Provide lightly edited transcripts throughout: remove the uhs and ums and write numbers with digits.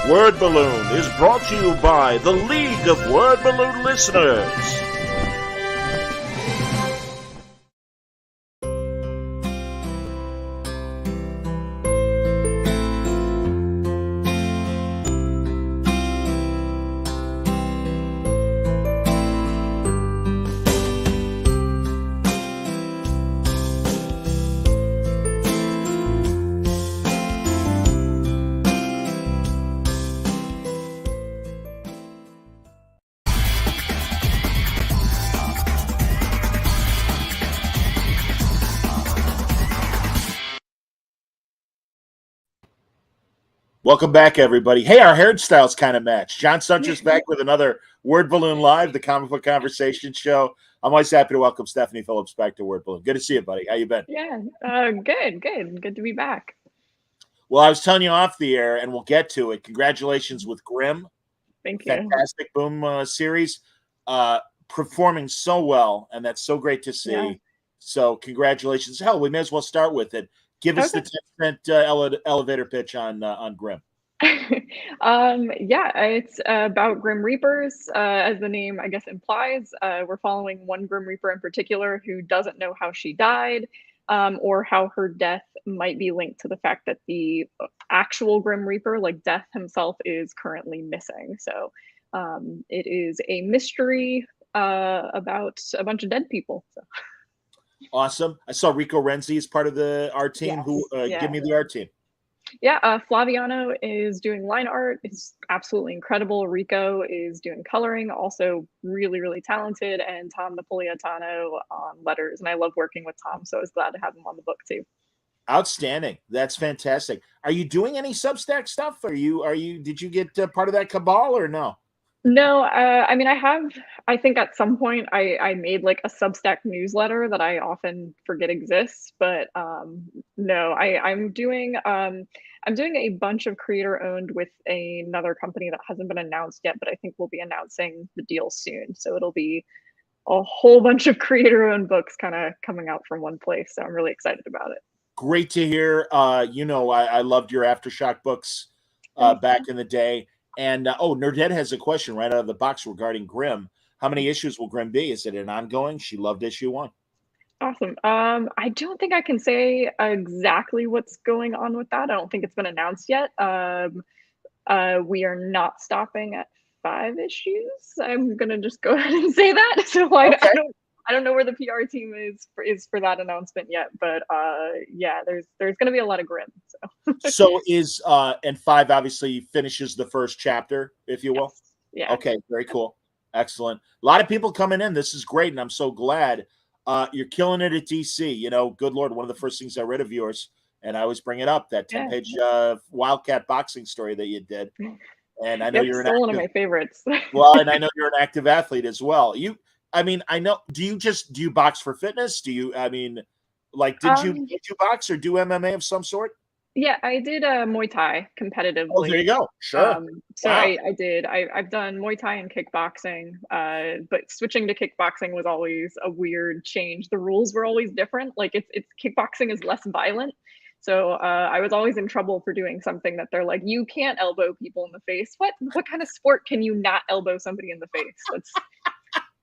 Word Balloon is brought to you by the League of Word Balloon Listeners. Welcome back, everybody. Hey, our hairstyles kind of match. John Sanchez back with another Word Balloon Live, the comic book conversation show. I'm always happy to welcome Stephanie Phillips back to Word Balloon. Good to see you, buddy. How you been? Yeah, good to be back. Well, I was telling you off the air, and we'll get to it. Congratulations with Grimm. Thank you. Fantastic Boom series. Performing so well, and that's so great to see. Yeah. So congratulations. Hell, we may as well start with it. Give us the 10-cent elevator pitch on Grimm. Yeah, it's about Grim Reapers, as the name I guess implies. We're following one Grim Reaper in particular who doesn't know how she died, or how her death might be linked to the fact that the actual Grim Reaper, like Death himself, is currently missing. So it is a mystery about a bunch of dead people. So. Awesome. I saw Rico Renzi as part of the art team. Yes. Give me the art team. Yeah, Flaviano is doing line art. It's absolutely incredible. Rico is doing coloring, also really, really talented. And Tom Napolitano on letters. And I love working with Tom, so I was glad to have him on the book too. Outstanding. That's fantastic. Are you doing any Substack stuff? Did you get part of that cabal or no? No, I mean, I think at some point I made like a Substack newsletter that I often forget exists, but no, I'm doing a bunch of creator owned with another company that hasn't been announced yet, but I think we'll be announcing the deal soon. So it'll be a whole bunch of creator owned books kind of coming out from one place. So I'm really excited about it. Great to hear. I loved your Aftershock books back in the day. And Nerdhead has a question right out of the box regarding Grimm. How many issues will Grimm be? Is it an ongoing? She loved issue 1. Awesome. I don't think I can say exactly what's going on with that. I don't think it's been announced yet. We are not stopping at 5 issues. I'm gonna just go ahead and say that. So I don't know where the PR team is for that announcement yet, but yeah, there's gonna be a lot of Grimm. So is and 5 obviously finishes the first chapter, if you will. Yes. Yeah. Okay, very cool. Excellent. A lot of people coming in. This is great, and I'm so glad. You're killing it at DC. You know, good Lord, one of the first things I read of yours, and I always bring it up, that 10-page Wildcat boxing story that you did. And I know you're still one of my favorites. Well, and I know you're an active athlete as well. I know. Do you box for fitness? Did you box or do MMA of some sort? Yeah, I did Muay Thai competitively. Oh, there you go. Sure. So wow. I did. I've done Muay Thai and kickboxing, but switching to kickboxing was always a weird change. The rules were always different. Like it's kickboxing is less violent. So I was always in trouble for doing something that they're like, you can't elbow people in the face. What kind of sport can you not elbow somebody in the face? That's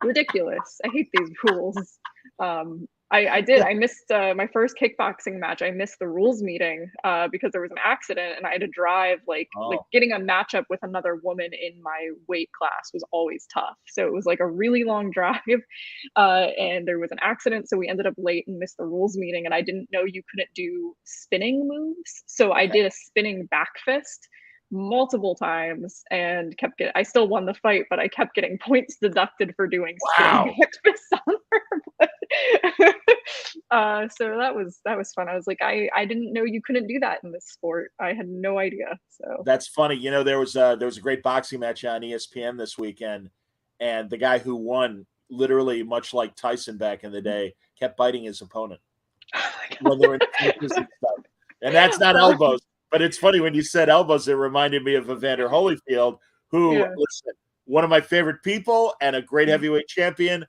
ridiculous. I hate these rules. I missed my first kickboxing match. I missed the rules meeting because there was an accident and I had to drive. Like getting a matchup with another woman in my weight class was always tough. So it was like a really long drive and there was an accident. So we ended up late and missed the rules meeting. And I didn't know you couldn't do spinning moves. So I did a spinning back fist multiple times and I still won the fight, but I kept getting points deducted for doing spinning back fists on her. So that was fun. I was like, I didn't know you couldn't do that in this sport. I had no idea. So that's funny. You know, there was a great boxing match on ESPN this weekend, and the guy who won, literally much like Tyson back in the day, kept biting his opponent when they were in the stuff. And that's not elbows. But it's funny when you said elbows, it reminded me of Evander Holyfield, who, listen, one of my favorite people and a great heavyweight champion,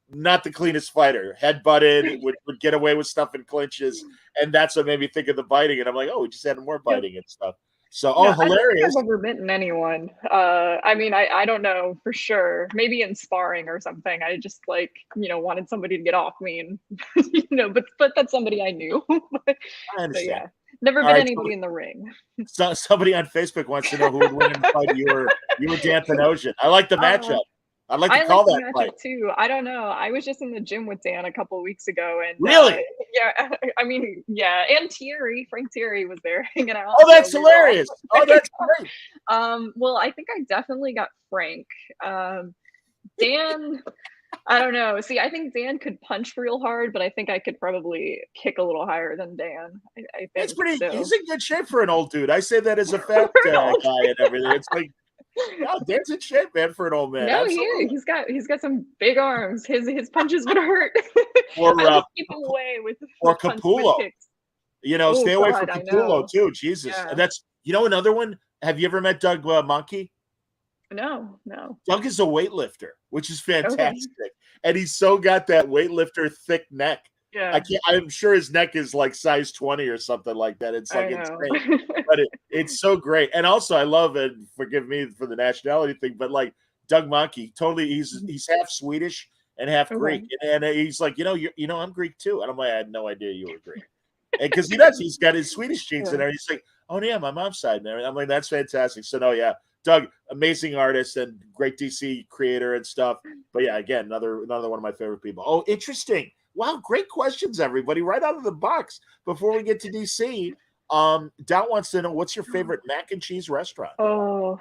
not the cleanest fighter, head-butted, would get away with stuff in clinches. And that's what made me think of the biting. And I'm like, we just had more biting and stuff. So, No, I don't think hilarious. I've ever bitten anyone. I mean, I don't know for sure. Maybe in sparring or something. I just like, wanted somebody to get off me and, but that's somebody I knew. but I understand. yeah, never All been right. anybody in the ring. So, somebody on Facebook wants to know who would win in the fight. You were Dan Panosian. I like the Uh, matchup. I'd like to I like call the that fight. matchup too. I don't know. I was just in the gym with Dan a couple of weeks ago, and Really? yeah, I mean, yeah, and Frank Thierry was there hanging out. Oh, So that's we were all. hilarious. Oh, that's great. Well, I think I definitely got Frank. Dan, I don't know. See, I think Dan could punch real hard, but I think I could probably kick a little higher than Dan. I He's think so. he's in good shape for an old dude. I say that as a fat guy and everything. It's like, no, Dan's in shape, man, for an old man. No, Absolutely. he's got some big arms. His punches would hurt. Or I just keep him away with Capullo. kicks. Stay away from God, I Capullo know. too. Jesus, Yeah. and that's another one. Have you ever met Doug Monkey? No. Doug is a weightlifter, which is fantastic, Okay. and he's so got that weightlifter thick neck. Yeah. I'm sure his neck is like size 20 or something like that. It's like insane, but it's so great. And also, I love it. Forgive me for the nationality thing, but like Doug Monkey, totally, he's half Swedish and half Greek, and he's like, I'm Greek too, and I'm like, I had no idea you were Greek, and because he's got his Swedish genes in there. He's like, oh yeah, my mom's side, and I'm like, that's fantastic. So no, yeah. Doug, amazing artist and great DC creator and stuff. But yeah, again, another one of my favorite people. Oh, interesting. Wow, great questions, everybody. Right out of the box. Before we get to DC, Doubt wants to know, what's your favorite mac and cheese restaurant? Oh,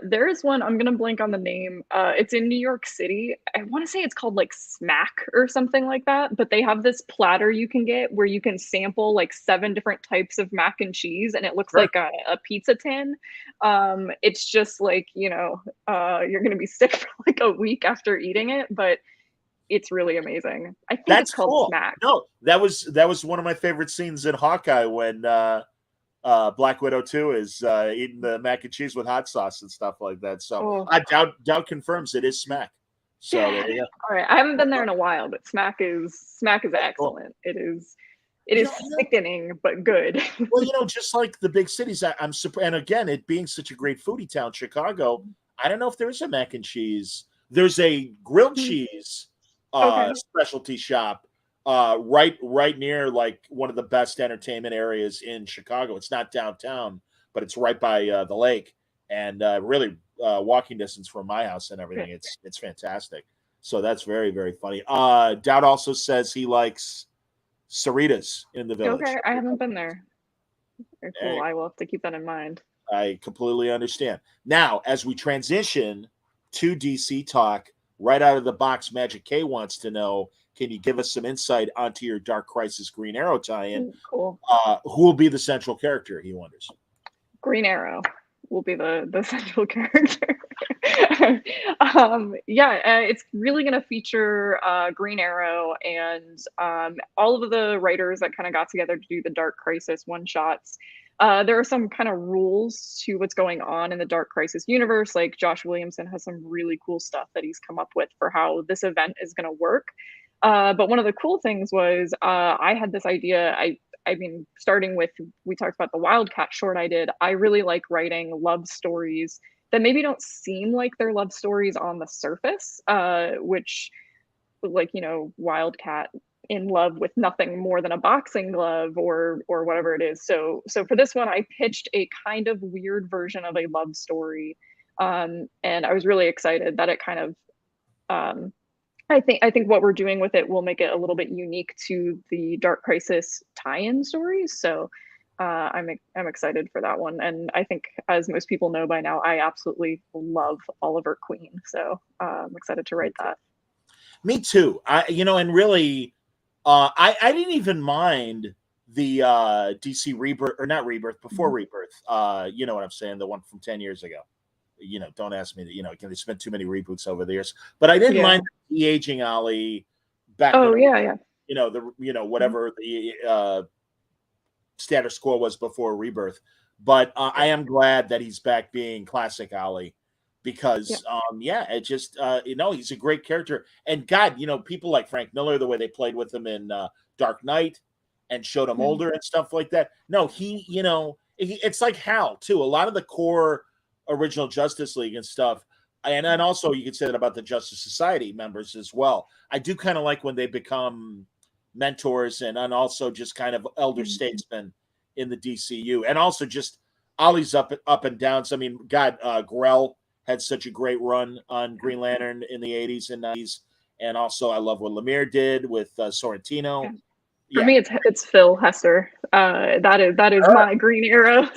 there's one, I'm gonna blank on the name. It's in New York City. I want to say it's called like Smack or something like that, but they have this platter you can get where you can sample like 7 different types of mac and cheese, and it looks like a pizza tin. It's just like, you're gonna be sick for like a week after eating it, but it's really amazing. I think it's called cool. Smack. No, that was one of my favorite scenes in Hawkeye when Black Widow 2 is eating the mac and cheese with hot sauce and stuff like that. So Doubt confirms it is Smack. So there you go. All right, I haven't been there in a while, but Smack is excellent. Cool. It is sickening but good. Well, just like the big cities, I'm surprised. And again, it being such a great foodie town, Chicago, I don't know if there's a mac and cheese. There's a grilled cheese specialty shop right near like one of the best entertainment areas in Chicago. It's not downtown, but it's right by the lake, and really walking distance from my house and everything. It's fantastic. So that's very, very funny. Dowd also says he likes Sarita's in the Village. Okay, I haven't been there. Very cool. I will have to keep that in mind. I completely understand. Now, as we transition to DC talk, right out of the box, Magic K wants to know, can you give us some insight onto your Dark Crisis Green Arrow tie-in? Cool. Who will be the central character, he wonders? Green Arrow will be the central character. It's really going to feature Green Arrow and all of the writers that kind of got together to do the Dark Crisis one-shots. There are some kind of rules to what's going on in the Dark Crisis universe. Like Josh Williamson has some really cool stuff that he's come up with for how this event is going to work. But one of the cool things was I had this idea. I mean, starting with, we talked about the Wildcat short I did. I really like writing love stories that maybe don't seem like they're love stories on the surface, which, like, Wildcat in love with nothing more than a boxing glove or whatever it is. So for this one, I pitched a kind of weird version of a love story, and I was really excited that it kind of. I think what we're doing with it will make it a little bit unique to the Dark Crisis tie-in stories. So I'm excited for that one, and I think, as most people know by now, I absolutely love Oliver Queen. So I'm excited to write that. Me too. And really, I didn't even mind the DC Rebirth, or not Rebirth, before Rebirth. You know what I'm saying? The one from 10 years ago. Don't ask me that, they spent too many reboots over the years, but I didn't mind the de-aging Ollie back. Whatever the status quo was before Rebirth. But I am glad that he's back being classic Ollie, because it just he's a great character. And God, people like Frank Miller, the way they played with him in Dark Knight and showed him older and stuff like that. No, he It's like Hal too. A lot of the core original Justice League and stuff, and also you could say that about the Justice Society members as well. I do kind of like when they become mentors and also just kind of elder statesmen in the DCU, and also just Ollie's up and downs. I mean, God, Grell had such a great run on Green Lantern in the 80s and 90s, and also I love what Lemire did with Sorrentino. For me, it's Phil Hester. That is my Green Arrow.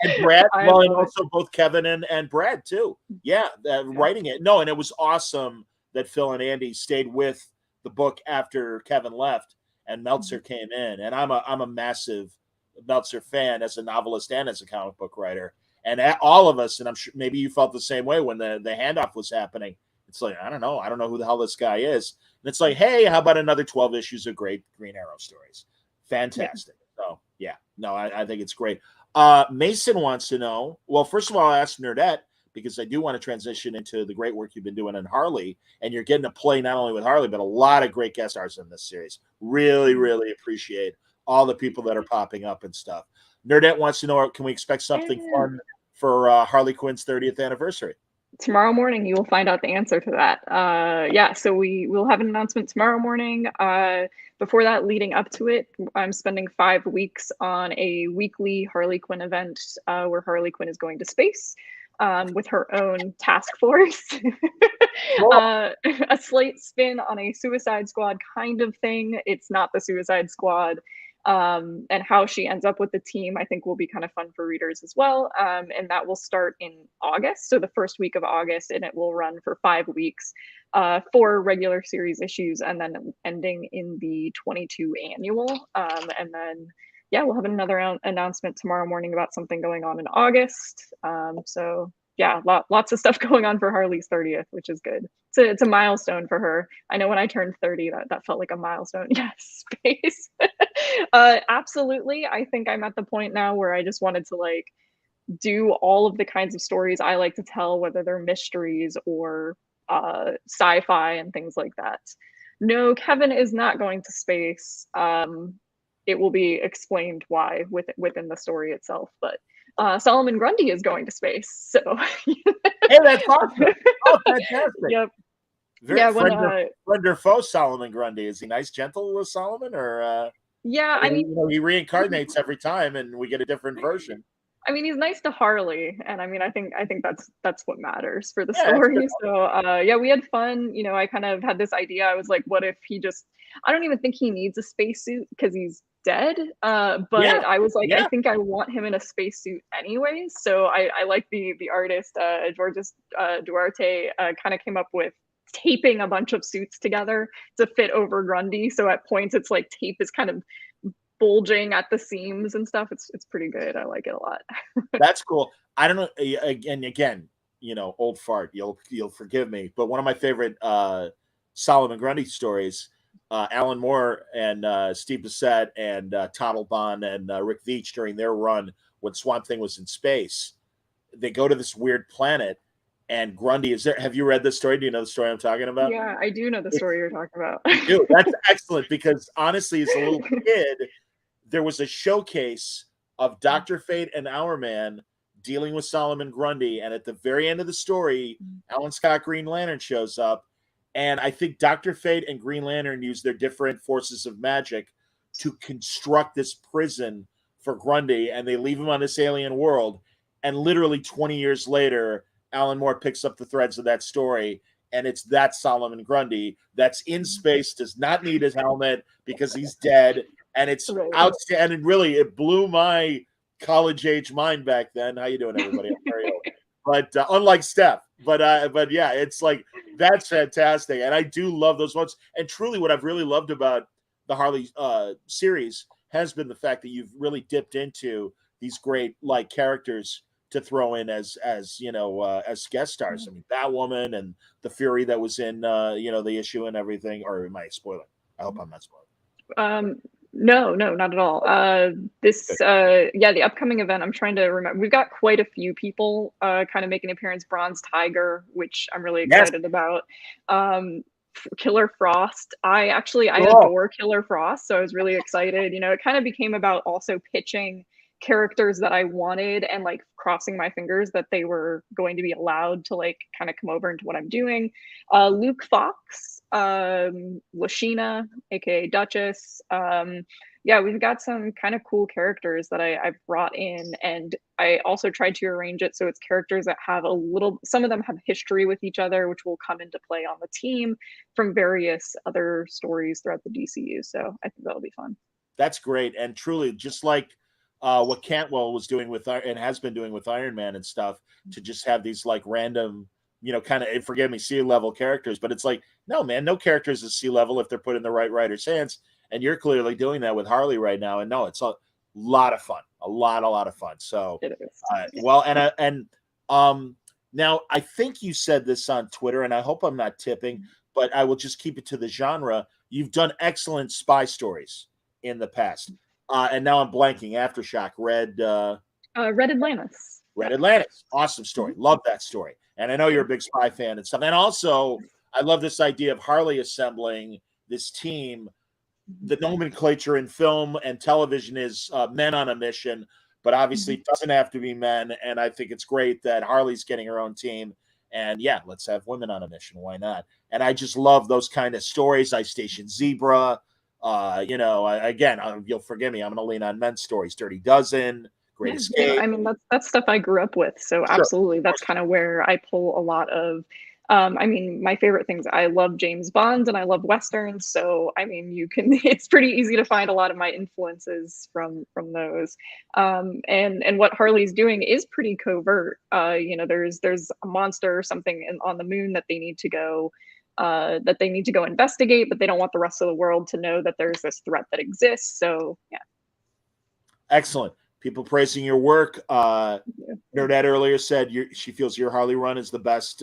And Brad, well, and also both Kevin and Brad too. Yeah, writing it. No, and it was awesome that Phil and Andy stayed with the book after Kevin left and Meltzer came in. And I'm a massive Meltzer fan as a novelist and as a comic book writer. And all of us, and I'm sure maybe you felt the same way when the handoff was happening. It's like, I don't know who the hell this guy is. And it's like, hey, how about another 12 issues of great Green Arrow stories? Fantastic. Yeah. So yeah, no, I think it's great. Mason wants to know, well, first of all, I'll ask Nerdette, because I do want to transition into the great work you've been doing on Harley, and you're getting to play not only with Harley, but a lot of great guest stars in this series. Really, really appreciate all the people that are popping up and stuff. Nerdette wants to know, can we expect something fun for Harley Quinn's 30th anniversary? Tomorrow morning, you will find out the answer to that. Yeah, so we will have an announcement tomorrow morning. Before that, leading up to it, I'm spending 5 weeks on a weekly Harley Quinn event where Harley Quinn is going to space with her own task force. A slight spin on a Suicide Squad kind of thing. It's not the Suicide Squad. And how she ends up with the team, I think will be kind of fun for readers as well. And that will start in August, so the first week of August, and it will run for 5 weeks, 4 regular series issues, and then ending in the 22 annual. And then, yeah, we'll have another announcement tomorrow morning about something going on in August. So yeah, lots of stuff going on for Harley's 30th, which is good. It's a milestone for her. I know when I turned 30, that felt like a milestone. Yes, space. Absolutely. I think I'm at the point now where I just wanted to like do all of the kinds of stories I like to tell, whether they're mysteries or sci-fi and things like that. No, Kevin is not going to space. It will be explained why within the story itself, but Solomon Grundy is going to space. So hey, that's awesome. Oh, fantastic. Yep. Friend or foe Solomon Grundy. Is he nice, gentle with Solomon, or yeah, I mean, he reincarnates every time and we get a different version. I mean, he's nice to Harley, and I mean, I think that's what matters for the story. So yeah, we had fun. You know, I kind of had this idea. I was like, what if he just, I don't even think he needs a spacesuit because he's dead. But yeah, I was like, I think I want him in a spacesuit anyways. So I like the artist, Georges Duarte, kind of came up with taping a bunch of suits together to fit over Grundy. So at points, it's like tape is kind of bulging at the seams and stuff. It's pretty good. I like it a lot. That's cool. I don't know. Again, you know, old fart. You'll forgive me, but one of my favorite Solomon Grundy stories. Alan Moore and Steve Bissett and Todd Bond and Rick Veitch during their run when Swamp Thing was in space, they go to this weird planet, and Grundy is there. Have you read this story? Do you know the story I'm talking about? Yeah, I do know the story you're talking about. Dude, that's excellent, because honestly, as a little kid, there was a showcase of Dr. Fate and Hourman dealing with Solomon Grundy, and at the very end of the story, Alan Scott Green Lantern shows up. And I think Dr. Fate and Green Lantern use their different forces of magic to construct this prison for Grundy, and they leave him on this alien world. And literally 20 years later, Alan Moore picks up the threads of that story, and it's that Solomon Grundy that's in space, does not need his helmet because he's dead. And it's outstanding. Really, it blew my college-age mind back then. How you doing, everybody? I'm very old. But unlike Steph. But yeah, it's like, that's fantastic. And I do love those ones. And truly what I've really loved about the Harley series has been the fact that you've really dipped into these great like characters to throw in as you know, as guest stars. I mean, Batwoman and the Fury that was in you know, the issue and everything. Or am I spoiling? I hope I'm not spoiling. No, not at all. The upcoming event, I'm trying to remember. We've got quite a few people kind of making an appearance. Bronze Tiger, which I'm really excited about. Killer Frost. I adore Killer Frost, so I was really excited. You know, it kind of became about also pitching characters that I wanted, and like crossing my fingers that they were going to be allowed to like kind of come over into what I'm doing. Luke Fox, Lashina, aka Duchess. Yeah, we've got some kind of cool characters that I've brought in, and I also tried to arrange it so it's characters that have a little, some of them have history with each other, which will come into play on the team from various other stories throughout the DCU. So I think that'll be fun. That's great. And truly, just like what Cantwell was doing with and has been doing with Iron Man and stuff, to just have these like random, you know, kind of, forgive me, C-level characters. But it's like, no, man, no characters is C-level if they're put in the right writer's hands. And you're clearly doing that with Harley right now. And no, it's a lot of fun, a lot of fun. So, well, now I think you said this on Twitter, and I hope I'm not tipping, but I will just keep it to the genre. You've done excellent spy stories in the past. And now I'm blanking. Aftershock, Red Atlantis. Red Atlantis. Awesome story. Love that story. And I know you're a big spy fan and stuff. And also, I love this idea of Harley assembling this team. The nomenclature in film and television is men on a mission, but obviously it doesn't have to be men. And I think it's great that Harley's getting her own team. And yeah, let's have women on a mission. Why not? And I just love those kind of stories. I Station Zebra. You know, again, you'll forgive me, I'm going to lean on men's stories. Dirty Dozen, Great Escape. Yeah, I mean, that's stuff I grew up with. So sure, absolutely, that's kind of where I pull a lot of. I mean, my favorite things, I love James Bond and I love Westerns. So, I mean, it's pretty easy to find a lot of my influences from those. And what Harley's doing is pretty covert. You know, there's a monster or something on the moon that they need to go investigate, but they don't want the rest of the world to know that there's this threat that exists. So, yeah. Excellent. People praising your work. Nerdette earlier said she feels your Harley run is the best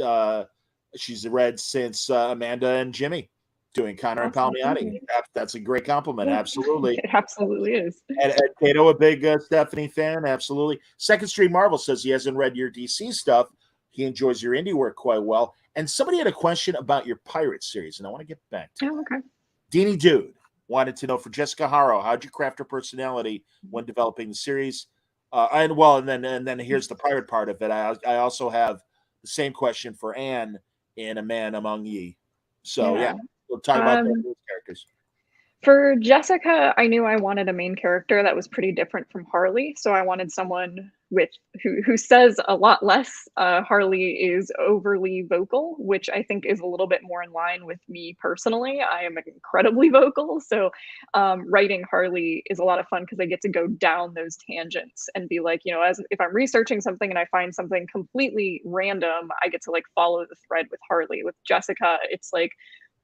she's read since Amanda and Jimmy doing Connor and Palmiotti. That's a great compliment. Yeah. Absolutely. It absolutely is. And Cato, a big Stephanie fan. Absolutely. Second Street Marvel says he hasn't read your DC stuff. He enjoys your indie work quite well. And somebody had a question about your Pirate series, and I want to get back to it. Okay. Deanie Dude wanted to know, for Jessica Haro, how'd you craft her personality when developing the series? And then here's the pirate part of it. I also have the same question for Anne in A Man Among Ye. So yeah, we'll talk about those characters. For Jessica, I knew I wanted a main character that was pretty different from Harley. So I wanted someone who says a lot less. Harley is overly vocal, which I think is a little bit more in line with me personally. I am incredibly vocal. So writing Harley is a lot of fun because I get to go down those tangents and be like, you know, as if I'm researching something and I find something completely random, I get to like follow the thread with Harley. With Jessica, it's like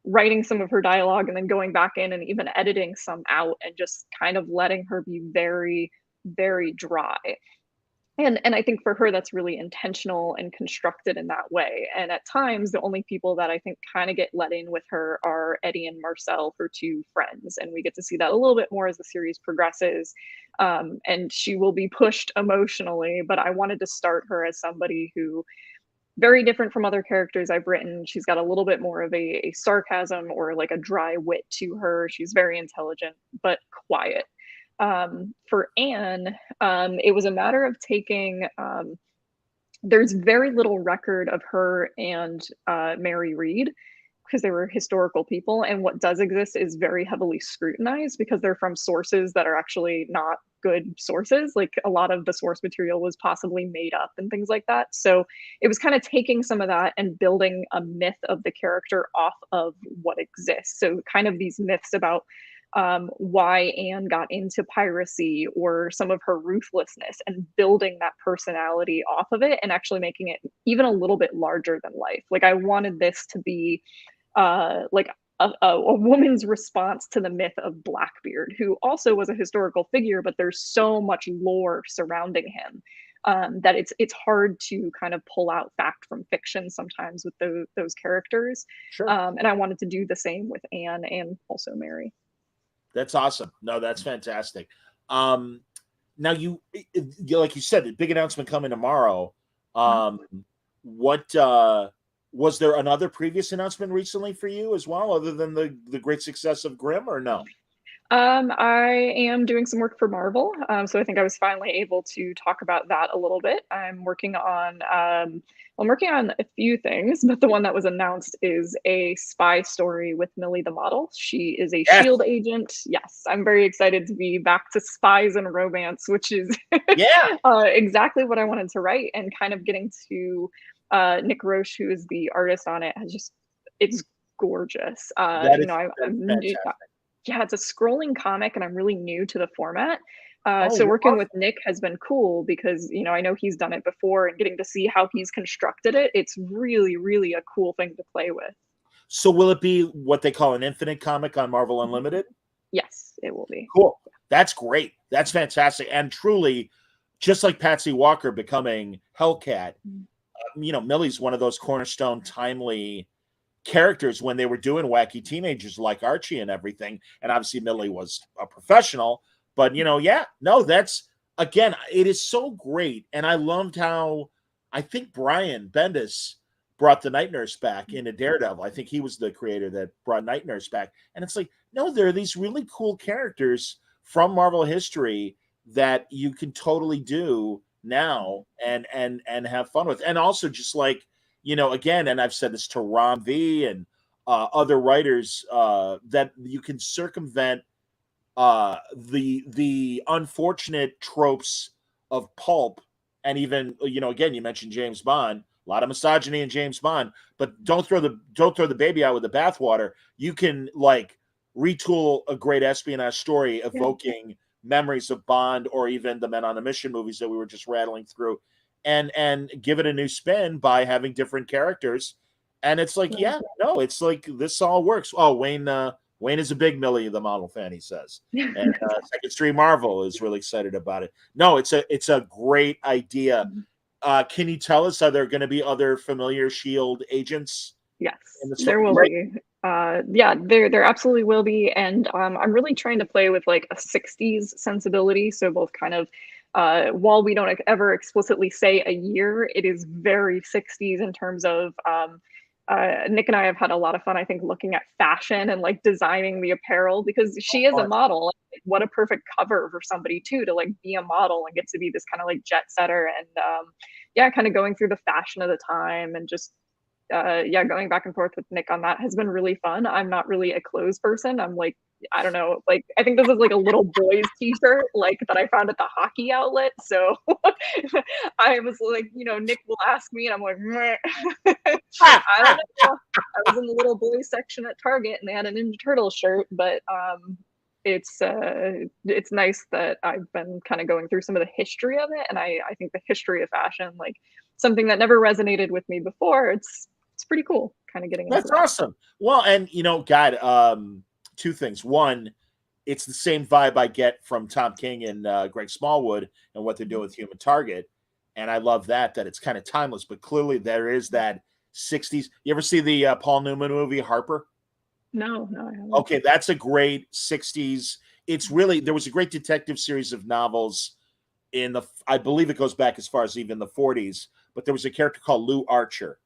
writing some of her dialogue and then going back in and even editing some out and just kind of letting her be very, very dry. And I think for her, that's really intentional and constructed in that way. And at times, the only people that I think kind of get let in with her are Eddie and Marcel, her two friends. And we get to see that a little bit more as the series progresses. And she will be pushed emotionally, but I wanted to start her as somebody who, very different from other characters I've written. She's got a little bit more of a sarcasm or like a dry wit to her. She's very intelligent, but quiet. For Anne, it was a matter of taking, there's very little record of her and Mary Read because they were historical people. And what does exist is very heavily scrutinized because they're from sources that are actually not good sources. Like a lot of the source material was possibly made up and things like that. So it was kind of taking some of that and building a myth of the character off of what exists. So kind of these myths about why Anne got into piracy or some of her ruthlessness, and building that personality off of it and actually making it even a little bit larger than life. Like I wanted this to be like a woman's response to the myth of Blackbeard, who also was a historical figure, but there's so much lore surrounding him that it's hard to kind of pull out fact from fiction sometimes with those characters. Sure. And I wanted to do the same with Anne and also Mary. That's awesome. No, that's fantastic. Now you like you said, the big announcement coming tomorrow. What was there another previous announcement recently for you as well, other than the great success of Grimm, or no? I am doing some work for Marvel, so I think I was finally able to talk about that a little bit. I'm working on a few things, but the one that was announced is a spy story with Millie the model. She is a Yes. SHIELD agent. Yes, I'm very excited to be back to spies and romance, which is Yeah. exactly what I wanted to write, and kind of getting to Nick Roche, who is the artist on it, has just it's gorgeous. That is fantastic. Yeah, it's a scrolling comic, and I'm really new to the format. Oh, So working with awesome. Nick has been cool because I know he's done it before, and getting to see how he's constructed it. It's really, really a cool thing to play with. So will it be what they call an infinite comic on Marvel Unlimited? Yes, it will be. Cool. That's great. That's fantastic. And truly, just like Patsy Walker becoming Hellcat, Millie's one of those cornerstone, timely characters when they were doing wacky teenagers like Archie and everything. And obviously, Millie was a professional. But, yeah, no, that's, again, it is so great. And I loved how I think Brian Bendis brought the Night Nurse back into Daredevil. I think he was the creator that brought Night Nurse back. And it's like, no, there are these really cool characters from Marvel history that you can totally do now and have fun with. And also just like, again, and I've said this to Rom V and other writers, that you can circumvent the unfortunate tropes of pulp, and even again, you mentioned James Bond, a lot of misogyny in James Bond, but don't throw the baby out with the bathwater. You can like retool a great espionage story evoking memories of Bond or even the Men on a Mission movies that we were just rattling through, and give it a new spin by having different characters. And it's like, it's like this all works. Oh, Wayne is a big Millie the model fan, he says. And Second Street Marvel is really excited about it. No, it's a great idea. Can you tell us, are there going to be other familiar SHIELD agents? Yes, there will be. Yeah, there absolutely will be, and I'm really trying to play with like a '60s sensibility. So both kind of, while we don't ever explicitly say a year, it is very '60s in terms of. Nick and I have had a lot of fun, I think, looking at fashion and like designing the apparel because she is a model. Like, what a perfect cover for somebody too to like be a model and get to be this kind of like jet setter, and kind of going through the fashion of the time, and just going back and forth with Nick on that has been really fun. I'm not really a clothes person. I'm like, I don't know, like I think this is like a little boy's t-shirt like that I found at the hockey outlet. So I was like, Nick will ask me and I'm like, I don't know. I was in the little boy section at Target and they had a Ninja Turtle shirt, but it's nice that I've been kind of going through some of the history of it, and I think the history of fashion, like something that never resonated with me before, it's pretty cool kind of getting into That's that. awesome. Well, and God, two things. One, it's the same vibe I get from Tom King and Greg Smallwood and what they're doing with Human Target, and I love that it's kind of timeless. But clearly, there is that '60s. You ever see the Paul Newman movie Harper? No, I haven't. Okay, that's a great '60s. It's really, there was a great detective series of novels I believe it goes back as far as even the '40s. But there was a character called Lou Archer,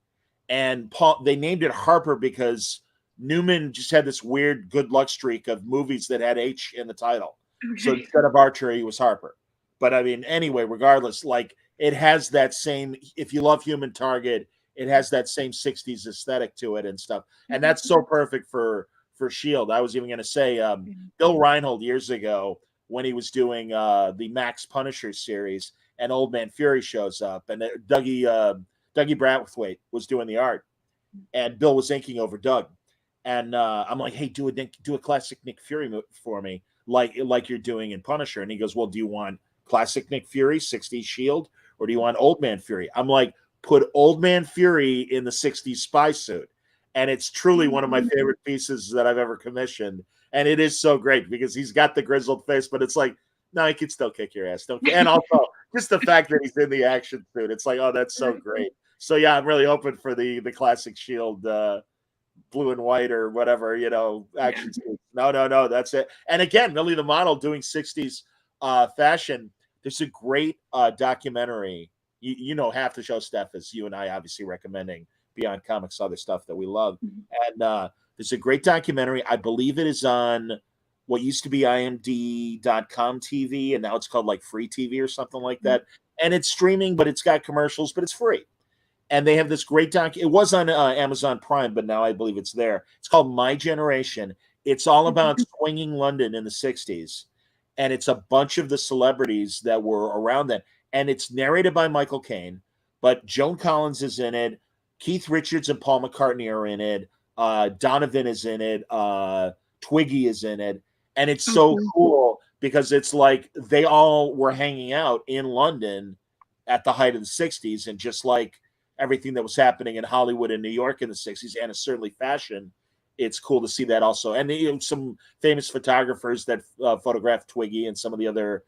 and they named it Harper because Newman just had this weird good luck streak of movies that had H in the title. Okay. So instead of Archer, he was Harper. But I mean, anyway, regardless, like it has that same, if you love Human Target, it has that same '60s aesthetic to it and stuff. And that's so perfect for SHIELD. I was even going to say, Bill Reinhold years ago, when he was doing the Max Punisher series, and Old Man Fury shows up, and Dougie Brathwaite was doing the art, and Bill was inking over Doug. And I'm like, hey, do a classic Nick Fury for me, like you're doing in Punisher. And he goes, well, do you want classic Nick Fury, '60s SHIELD, or do you want Old Man Fury? I'm like, put Old Man Fury in the '60s spy suit. And it's truly one of my favorite pieces that I've ever commissioned. And it is so great because he's got the grizzled face, but it's like, no, he can still kick your ass. Don't. And also just the fact that he's in the action suit, it's like, oh, that's so great. So yeah, I'm really hoping for the classic SHIELD blue and white or whatever, action suit. No, that's it. And again, Millie the model doing '60s fashion. There's a great documentary. Half the show, Steph, is you and I obviously recommending Beyond Comics, other stuff that we love. And there's a great documentary. I believe it is on what used to be IMD.com TV, and now it's called like free TV or something like that. And it's streaming, but it's got commercials, but it's free. And they have this great doc. It was on Amazon Prime, but now I believe it's there. It's called My Generation. It's all about swinging London in the 60s. And it's a bunch of the celebrities that were around then. And it's narrated by Michael Caine, but Joan Collins is in it. Keith Richards and Paul McCartney are in it. Donovan is in it. Twiggy is in it. And it's so cool because it's like they all were hanging out in London at the height of the 60s, and just like everything that was happening in Hollywood and New York in the 60s, and certainly fashion, it's cool to see that also. And some famous photographers that photographed Twiggy and some of the other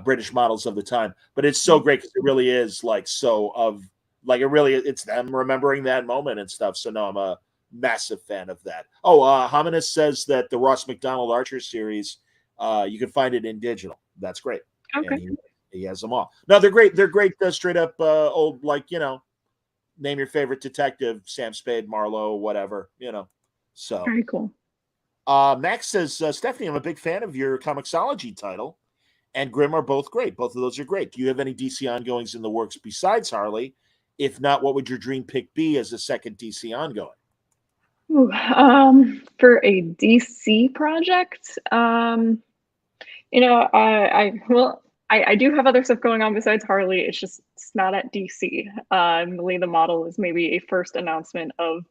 British models of the time. But it's so great because it really is like it's them remembering that moment and stuff. So no, I'm a massive fan of that. Hominus says that the Ross McDonald Archer series, you can find it in digital. That's great. Okay. And he has them all. No, they're great. They're great. Straight up old, like, name your favorite detective, Sam Spade, Marlowe, whatever, So very cool. Max says, Stephanie, I'm a big fan of your Comicsology title, and Grimm are both great. Both of those are great. Do you have any DC ongoings in the works besides Harley? If not, what would your dream pick be as a second DC ongoing? Ooh, for a DC project, I do have other stuff going on besides Harley. It's not at DC. Millie the Model is maybe a first announcement of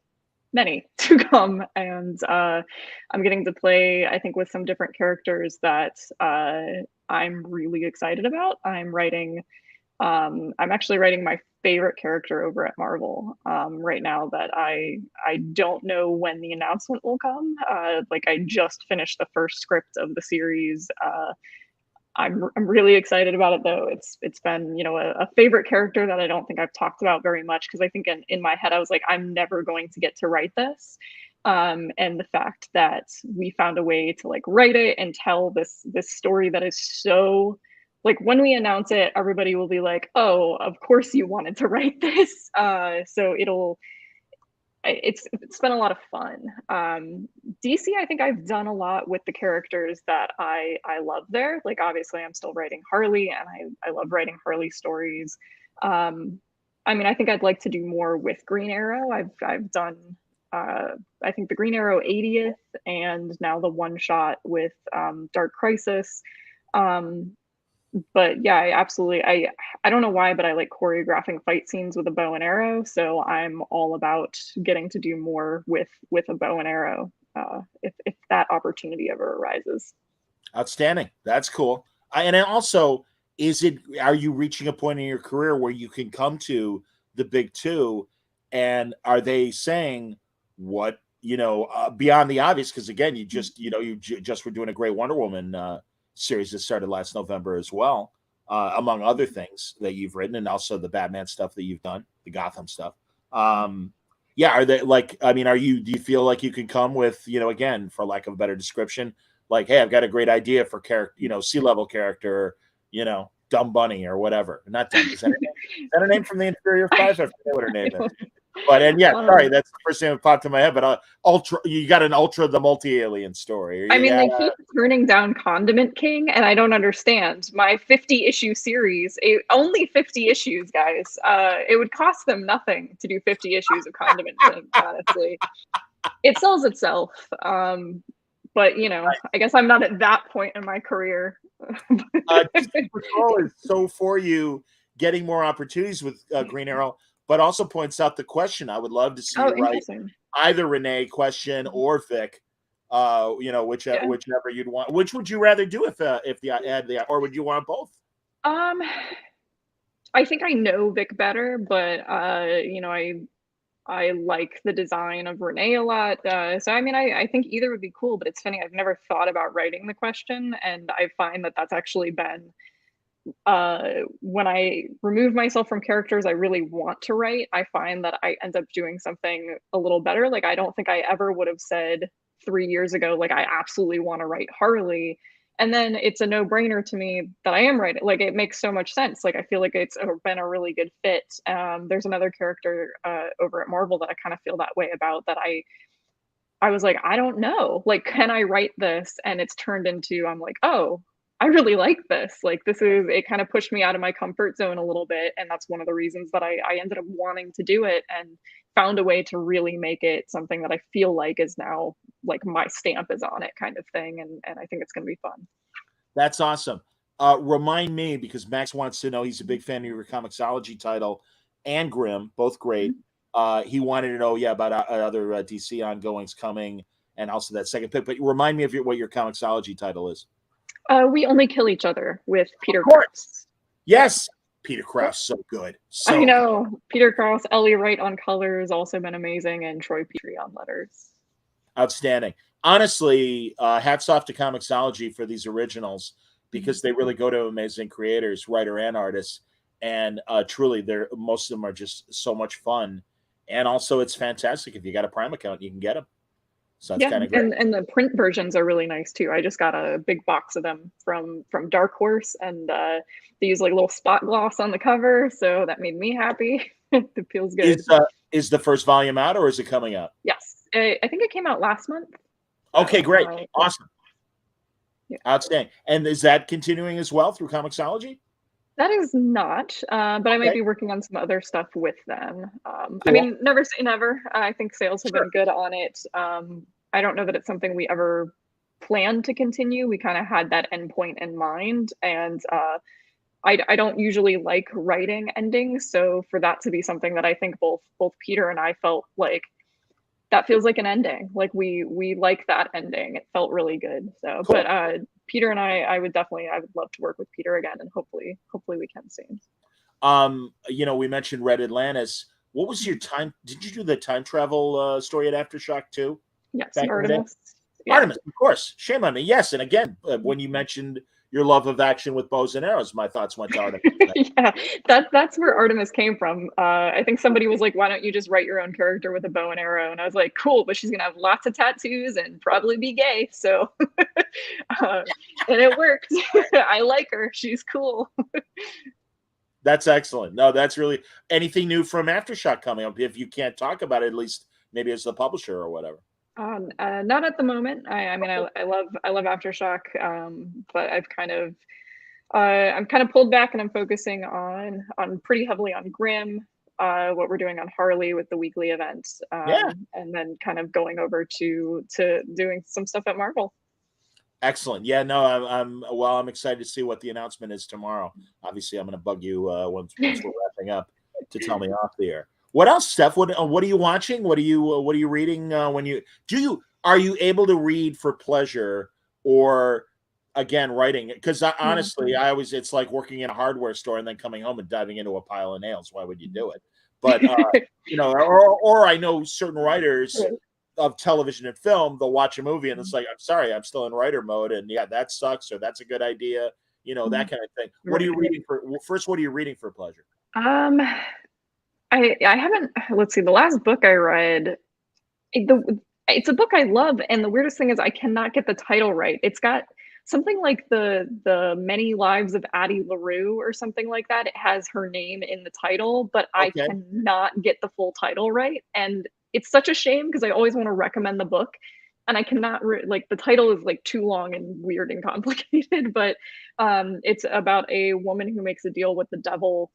many to come, and I'm getting to play, I think, with some different characters that I'm really excited about. I'm actually writing my favorite character over at Marvel right now that I don't know when the announcement will come. I just finished the first script of the series. I'm really excited about it, though. It's been, a favorite character that I don't think I've talked about very much, because I think in my head I was like, I'm never going to get to write this. And the fact that we found a way to write it and tell this story that is so, when we announce it, everybody will be like, oh, of course you wanted to write this. So it's been a lot of fun. DC, I think I've done a lot with the characters that I love there. Obviously I'm still writing Harley, and I love writing Harley stories. I think I'd like to do more with Green Arrow. I've done I think the Green Arrow 80th, and now the one shot with Dark Crisis. But yeah, I don't know why, but I like choreographing fight scenes with a bow and arrow. So I'm all about getting to do more with a bow and arrow if that opportunity ever arises. Outstanding. That's cool. And also, are you reaching a point in your career where you can come to the big two, and are they saying what, beyond the obvious? Because again, you just were doing a great Wonder Woman series that started last November as well, among other things that you've written, and also the Batman stuff that you've done, the Gotham stuff. Are they do you feel like you can come with, again, for lack of a better description, like, hey, I've got a great idea for character, sea-level character, Dumb Bunny or whatever. Not Dumb. Is that her name from the Inferior Five? I forget what her name is. But sorry, that's the first thing that popped in my head. But you got an Ultra the Multi-Alien story. They keep turning down Condiment King, and I don't understand. My 50-issue series, only 50 issues, guys. It would cost them nothing to do 50 issues of Condiment King. Honestly, it sells itself. But I guess I'm not at that point in my career. Patrol is so for you getting more opportunities with Green Arrow, but also points out the question. I would love to see you write either Renee question or Vic, whichever you'd want. Which would you rather do if the ad, or would you want both? I think I know Vic better, but I like the design of Renee a lot. So I think either would be cool, but it's funny, I've never thought about writing the question, and I find that that's actually been when I remove myself from characters I really want to write, I find that I end up doing something a little better. I don't think I ever would have said 3 years ago, I absolutely want to write Harley. And then it's a no-brainer to me that I am writing. It makes so much sense. I feel like it's been a really good fit. There's another character over at Marvel that I kind of feel that way about, that I I was like, I don't know. Like, can I write this? And it's turned into, I'm like, oh, I really like this. Like, it kind of pushed me out of my comfort zone a little bit. And that's one of the reasons that I ended up wanting to do it and found a way to really make it something that I feel like is now like my stamp is on it kind of thing. And I think it's going to be fun. That's awesome. Remind me, because Max wants to know, he's a big fan of your Comicsology title and Grimm, both great. He wanted to know, about other DC ongoings coming, and also that second pick. But remind me of what your Comicsology title is. We Only Kill Each Other with Peter Krause. Yes, Peter Krause, so good. I know. Peter Krause, Ellie Wright on colors, also been amazing, and Troy Petrie on letters. Outstanding. Honestly, hats off to Comicsology for these originals, because they really go to amazing creators, writer and artists, and truly, most of them are just so much fun. And also, it's fantastic if you got a Prime account, you can get them. So that's kind of great. And the print versions are really nice too. I just got a big box of them from Dark Horse, and they use like little spot gloss on the cover, so that made me happy. It feels good. Is the first volume out, or is it coming out? Yes, I think it came out last month. Okay, great, awesome, outstanding. And is that continuing as well through Comicsology? That is not, but I might be working on some other stuff with them. I mean, never say never. I think sales have been good on it. I don't know that it's something we ever planned to continue. We kind of had that endpoint in mind, and I don't usually like writing endings. So for that to be something that I think both Peter and I felt like, that feels like an ending. Like we like that ending. It felt really good. So, cool. But Peter and I would love to work with Peter again, and hopefully we can soon. We mentioned Red Atlantis. What was your time? Did you do the time travel story at Aftershock too? Yes, Artemis. Yeah. Artemis, of course. Shame on me. Yes, and again, when you mentioned your love of action with bows and arrows, my thoughts went to Artemis. Yeah, that's where Artemis came from. I think somebody was like, why don't you just write your own character with a bow and arrow? And I was like, cool, but she's gonna have lots of tattoos and probably be gay. So, and it worked. I like her. She's cool. That's excellent. No, that's really anything new from Aftershock coming up. If you can't talk about it, at least maybe as the publisher or whatever. Not at the moment. I mean, I love Aftershock, but I'm kind of pulled back, and I'm focusing on pretty heavily on Grimm, what we're doing on Harley with the weekly events, and then kind of going over to doing some stuff at Marvel. Excellent. Yeah, no, I'm excited to see what the announcement is tomorrow. Obviously, I'm going to bug you once we're wrapping up to tell me off the air. What else, Steph? What are you watching? What are you reading? Are you able to read for pleasure, or again writing? Because honestly, it's like working in a hardware store and then coming home and diving into a pile of nails. Why would you do it? But or I know certain writers of television and film, they'll watch a movie and it's like, I'm sorry, I'm still in writer mode, and that sucks, or that's a good idea, that kind of thing. What are you reading for? First, what are you reading for pleasure? I haven't. Let's see. The last book I read, it's a book I love, and the weirdest thing is I cannot get the title right. It's got something like the Many Lives of Addie LaRue or something like that. It has her name in the title, but I cannot get the full title right, and it's such a shame because I always want to recommend the book, and I cannot. The title is like too long and weird and complicated, but it's about a woman who makes a deal with the devil.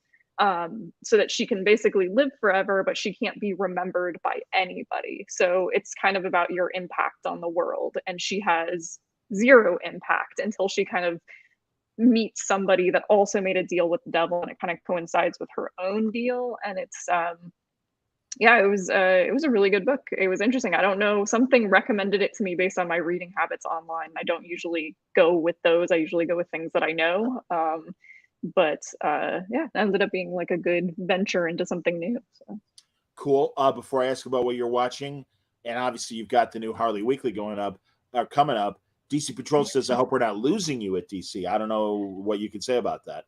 So that she can basically live forever, but she can't be remembered by anybody. So it's kind of about your impact on the world. And she has zero impact until she kind of meets somebody that also made a deal with the devil, and it kind of coincides with her own deal. And it's, it was a really good book. It was interesting. I don't know, something recommended it to me based on my reading habits online. I don't usually go with those. I usually go with things that I know. But it ended up being like a good venture into something new. So. Cool. Before I ask about what you're watching, and obviously you've got the new Harley Weekly coming up. DC Patrol says, I hope we're not losing you at DC. I don't know what you can say about that.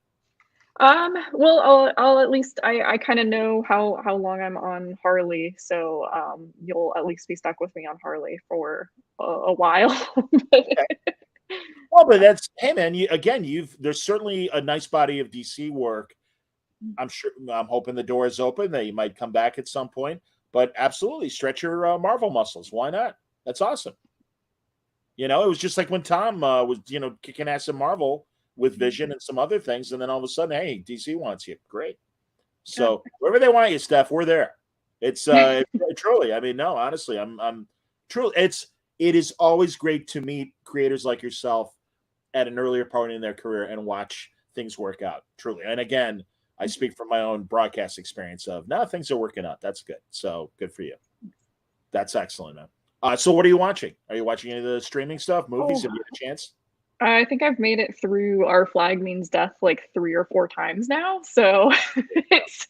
Well, I'll at least I kind of know how long I'm on Harley, so you'll at least be stuck with me on Harley for a while. Okay. Well, but that's, hey man, there's certainly a nice body of DC work. I'm hoping the door is open, that you might come back at some point, but absolutely stretch your Marvel muscles. Why not? That's awesome. You know, it was just like when Tom was, you know, kicking ass at Marvel with Vision and some other things, and then all of a sudden, hey, DC wants you. Great. So wherever they want you, Steph, we're there. It's truly. I mean, no, honestly, I'm truly. It is always great to meet creators like yourself at an earlier point in their career and watch things work out. Truly, and again, I speak from my own broadcast experience of now things are working out. That's good. So good for you. That's excellent, man. So what are you watching? Are you watching any of the streaming stuff, movies? Have you had a chance? I think I've made it through Our Flag Means Death like 3 or 4 times now. So it's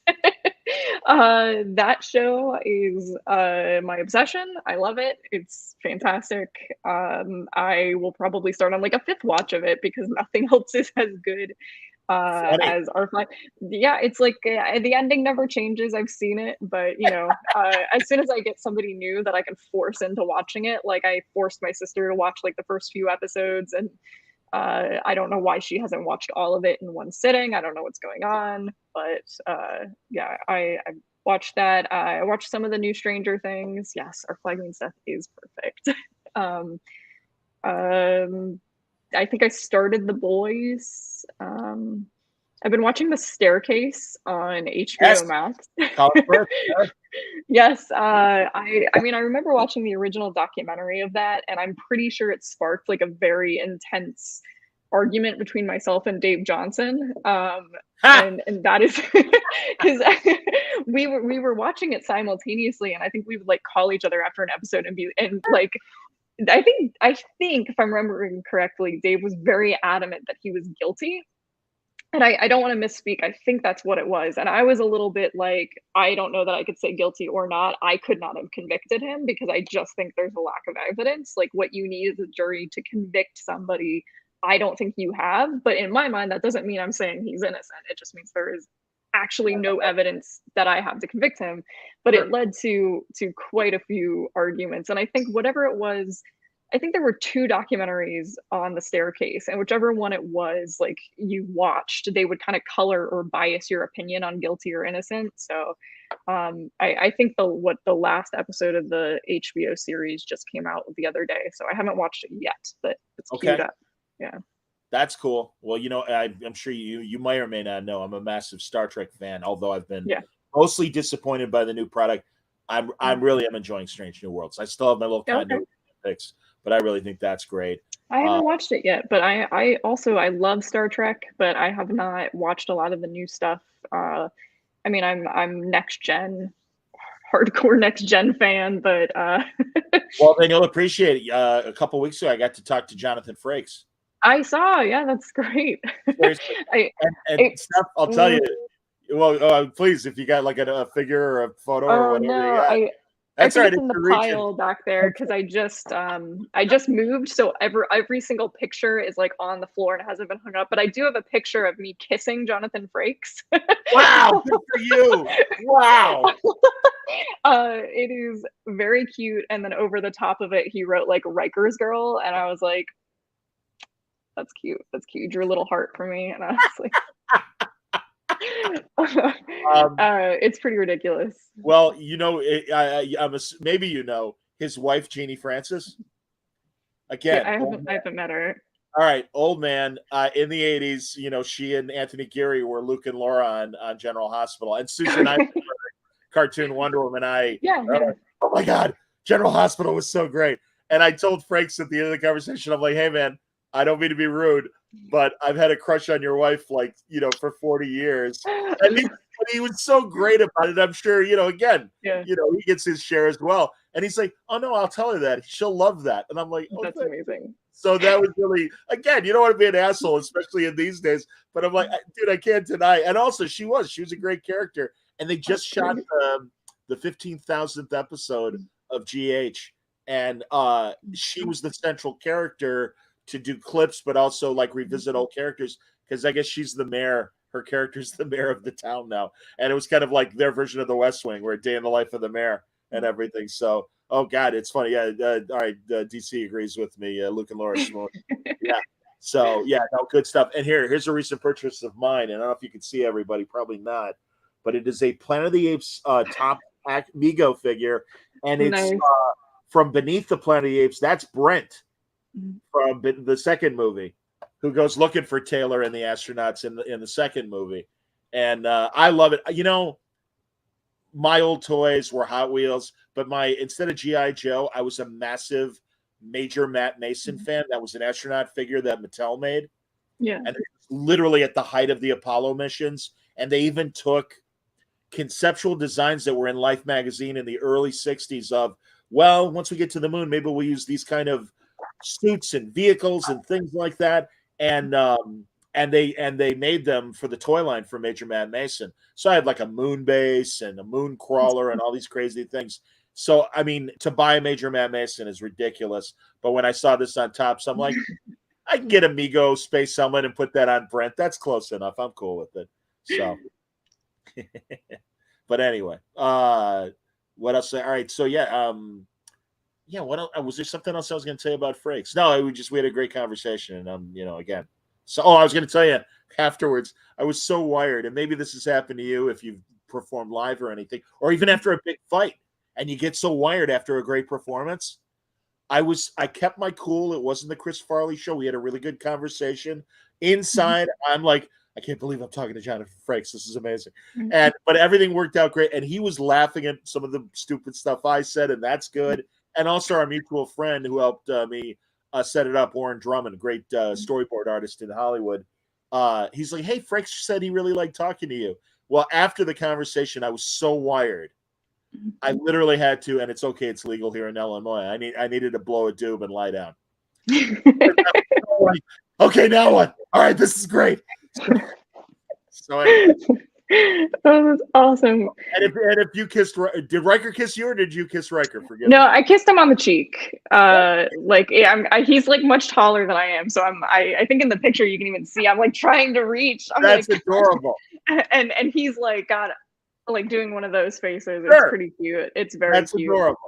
that show is my obsession. I love it. It's fantastic. I will probably start on like a 5th watch of it because nothing else is as good as Our Flag. Yeah, it's like the ending never changes. I've seen it, but you know, as soon as I get somebody new that I can force into watching it, like I forced my sister to watch like the first few episodes, and I don't know why she hasn't watched all of it in one sitting. I don't know what's going on, but yeah, I watched that. I watched some of the new Stranger Things. Yes, Our Flag Means Death is perfect. I think I started The Boys. I've been watching The Staircase on HBO Max. Yes, I mean, I remember watching the original documentary of that, and I'm pretty sure it sparked like a very intense argument between myself and Dave Johnson. And that is because we were watching it simultaneously, and I think we would like call each other after an episode and be like. I think if I'm remembering correctly, Dave was very adamant that he was guilty. And I don't want to misspeak. I think that's what it was. And I was a little bit like, I don't know that I could say guilty or not. I could not have convicted him because I just think there's a lack of evidence. Like what you need is a jury to convict somebody. I don't think you have. But in my mind, that doesn't mean I'm saying he's innocent. It just means there is actually no evidence that I have to convict him. But it led to quite a few arguments. And I think whatever it was, I think there were 2 documentaries on The Staircase, and whichever one it was, like you watched, they would kind of color or bias your opinion on guilty or innocent. So I think the last episode of the HBO series just came out the other day, so I haven't watched it yet, but it's queued up. Yeah. That's cool. Well, you know, I'm sure you may or may not know I'm a massive Star Trek fan, although I've been mostly disappointed by the new product. I'm enjoying Strange New Worlds. I still have my little continuity picks, but I really think that's great. I haven't watched it yet, but I also love Star Trek, but I have not watched a lot of the new stuff. I mean, I'm next gen, hardcore next gen fan, but well, then you'll appreciate it. A couple weeks ago, I got to talk to Jonathan Frakes. I saw, yeah, that's great. and Steph, I'll tell you. Well, please, if you got like a figure or a photo or whatever. No, that's right. It's in the pile back there because I just moved, so every single picture is like on the floor and it hasn't been hung up. But I do have a picture of me kissing Jonathan Frakes. Wow, good for you! Wow. It is very cute, and then over the top of it, he wrote like Riker's Girl, and I was like, "That's cute. That's cute." He drew a little heart for me, and I was like. It's pretty ridiculous. Well, you know, maybe you know his wife, Jeannie Francis. Again, I haven't met her. All right, old man. In the 80s, you know, she and Anthony Geary were Luke and Laura on General Hospital, and Susan Eisenberg, cartoon Wonder Woman. Oh my God, General Hospital was so great. And I told Frakes at the end of the conversation, I'm like, hey man, I don't mean to be rude, but I've had a crush on your wife, like, you know, for 40 years. And he was so great about it. I'm sure, you know, again, you know, he gets his share as well. And he's like, oh no, I'll tell her that. She'll love that. And I'm like, oh, that's amazing. So that was really, again, you don't want to be an asshole, especially in these days. But I'm like, dude, I can't deny. And also, she was a great character. And they just shot the 15,000th episode of GH. And she was the central character to do clips, but also like revisit old characters, because I guess she's the mayor. Her character's the mayor of the town now, and it was kind of like their version of the West Wing, where a day in the life of the mayor and everything. So, oh God, it's funny. Yeah, all right, DC agrees with me. Luke and Laura Simone. Yeah. So yeah, no, good stuff. And here's a recent purchase of mine, and I don't know if you can see everybody, probably not, but it is a Planet of the Apes top Mego figure, and it's. from Beneath the Planet of the Apes, that's Brent Mhm. from the second movie, who goes looking for Taylor and the astronauts in the second movie. And I love it. You know, my old toys were Hot Wheels, but instead of G.I. Joe, I was a massive Major Matt Mason fan. That was an astronaut figure that Mattel made. Yeah. And it was literally at the height of the Apollo missions. And they even took conceptual designs that were in Life magazine in the early 60s of, well, once we get to the moon, maybe we'll use these kind of suits and vehicles and things like that. And they made them for the toy line for Major Matt Mason. So I had like a moon base and a moon crawler and all these crazy things. So I mean, to buy a Major Matt Mason is ridiculous. But when I saw this on Tops, I'm like, I can get a Mego space helmet and put that on Brent. That's close enough. I'm cool with it. So, but anyway, what else? All right. So yeah. What else? Was there something else I was going to say about Frakes? No, we had a great conversation, and again. So, I was going to tell you afterwards. I was so wired, and maybe this has happened to you if you've performed live or anything, or even after a big fight, and you get so wired after a great performance. I kept my cool. It wasn't the Chris Farley show. We had a really good conversation. Inside, I'm like, I can't believe I'm talking to Jonathan Frakes. This is amazing. But everything worked out great. And he was laughing at some of the stupid stuff I said, and that's good. And also our mutual friend who helped me set it up, Warren Drummond, great storyboard artist in Hollywood. He's like, hey, Frakes said he really liked talking to you. Well, after the conversation, I was so wired. I literally had to, and it's okay, it's legal here in Illinois. I needed to blow a doob and lie down. Okay, now what? All right, this is great. So anyway. Oh, that's awesome. And if you kissed, did Riker kiss you or did you kiss Riker? Forget No, me. I kissed him on the cheek. He's like much taller than I am, so I think in the picture you can even see I'm like trying to reach. That's adorable. And he's like got like doing one of those faces. Sure. It's pretty cute. It's very cute. Adorable.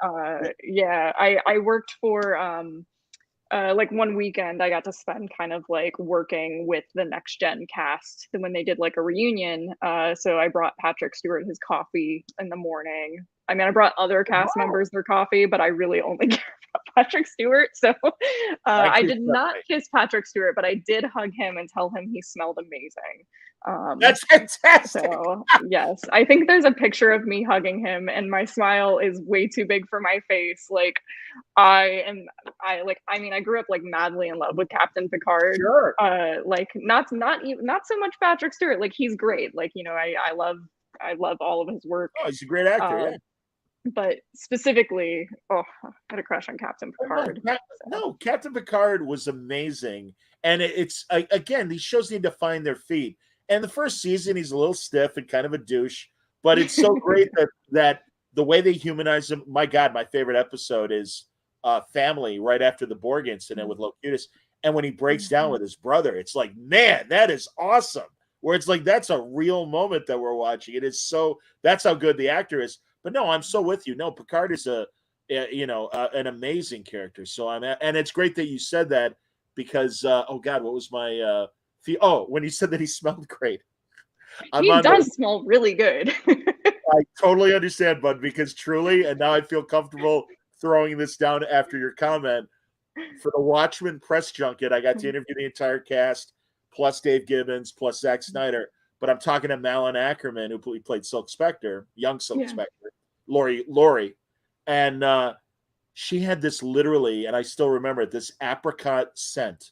Yeah, I worked for like one weekend I got to spend kind of like working with the next gen cast when they did like a reunion. So I brought Patrick Stewart his coffee in the morning. I mean, I brought other cast members their coffee, but I really only care about Patrick Stewart. So I did not kiss Patrick Stewart, but I did hug him and tell him he smelled amazing. That's fantastic. So yes, I think there's a picture of me hugging him, and my smile is way too big for my face. Like I grew up like madly in love with Captain Picard. Sure. Like not so much Patrick Stewart. Like he's great. Like I love all of his work. Oh, he's a great actor. Yeah. But specifically, I had a crush on Captain Picard. No, Captain Picard was amazing, and it's again, these shows need to find their feet. And the first season, he's a little stiff and kind of a douche, but it's so great that the way they humanize him. My God, my favorite episode is Family, right after the Borg incident with Locutus, and when he breaks down with his brother, it's like, man, that is awesome. Where it's like that's a real moment that we're watching. It is so. That's how good the actor is. But no, I'm so with you. No, Picard is an amazing character. So and it's great that you said that because oh God, what was my when you said that he smelled great. He does smell really good. I totally understand, bud, because truly, and now I feel comfortable throwing this down after your comment. For the Watchmen press junket, I got to interview the entire cast, plus Dave Gibbons, plus Zack Snyder. But I'm talking to Malin Ackerman, who played Silk Spectre, young Silk Spectre, Lori. And she had this literally, and I still remember it, this apricot scent.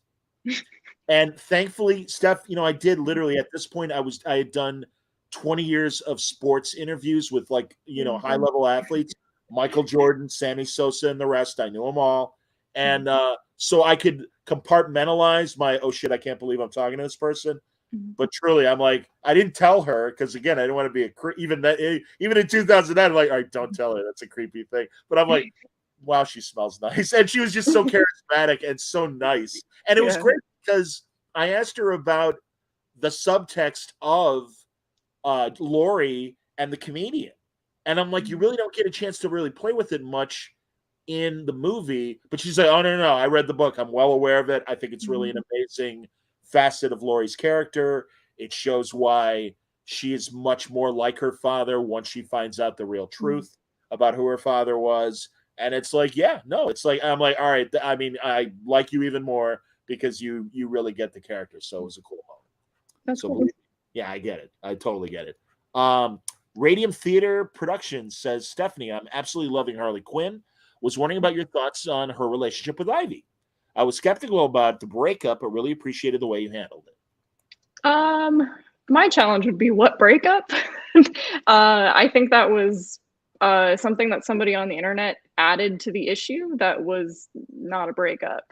And thankfully, Steph, I did literally at this point, I had done 20 years of sports interviews with high level athletes, Michael Jordan, Sammy Sosa, and the rest. I knew them all. And so I could compartmentalize my, oh shit, I can't believe I'm talking to this person. But truly, I'm like, I didn't tell her because again, I didn't want to be even in 2009. I'm like, all right, don't tell her. That's a creepy thing. But I'm like, wow, she smells nice, and she was just so charismatic and so nice. And it was great because I asked her about the subtext of Lori and the comedian, and I'm like, you really don't get a chance to really play with it much in the movie. But she's like, oh no, I read the book. I'm well aware of it. I think it's really an amazing facet of Lori's character. It shows why she is much more like her father once she finds out the real truth about who her father was. And it's like, yeah, no, it's like, I'm like, all right. I mean, I like you even more because you really get the character. So it was a cool moment. That's So cool. yeah, I get it. I totally get it. Radium Theater Productions says, Stephanie, I'm absolutely loving Harley Quinn. Was wondering about your thoughts on her relationship with Ivy. I was skeptical about the breakup, but really appreciated the way you handled it. My challenge would be what breakup? I think that was something that somebody on the internet added to the issue that was not a breakup.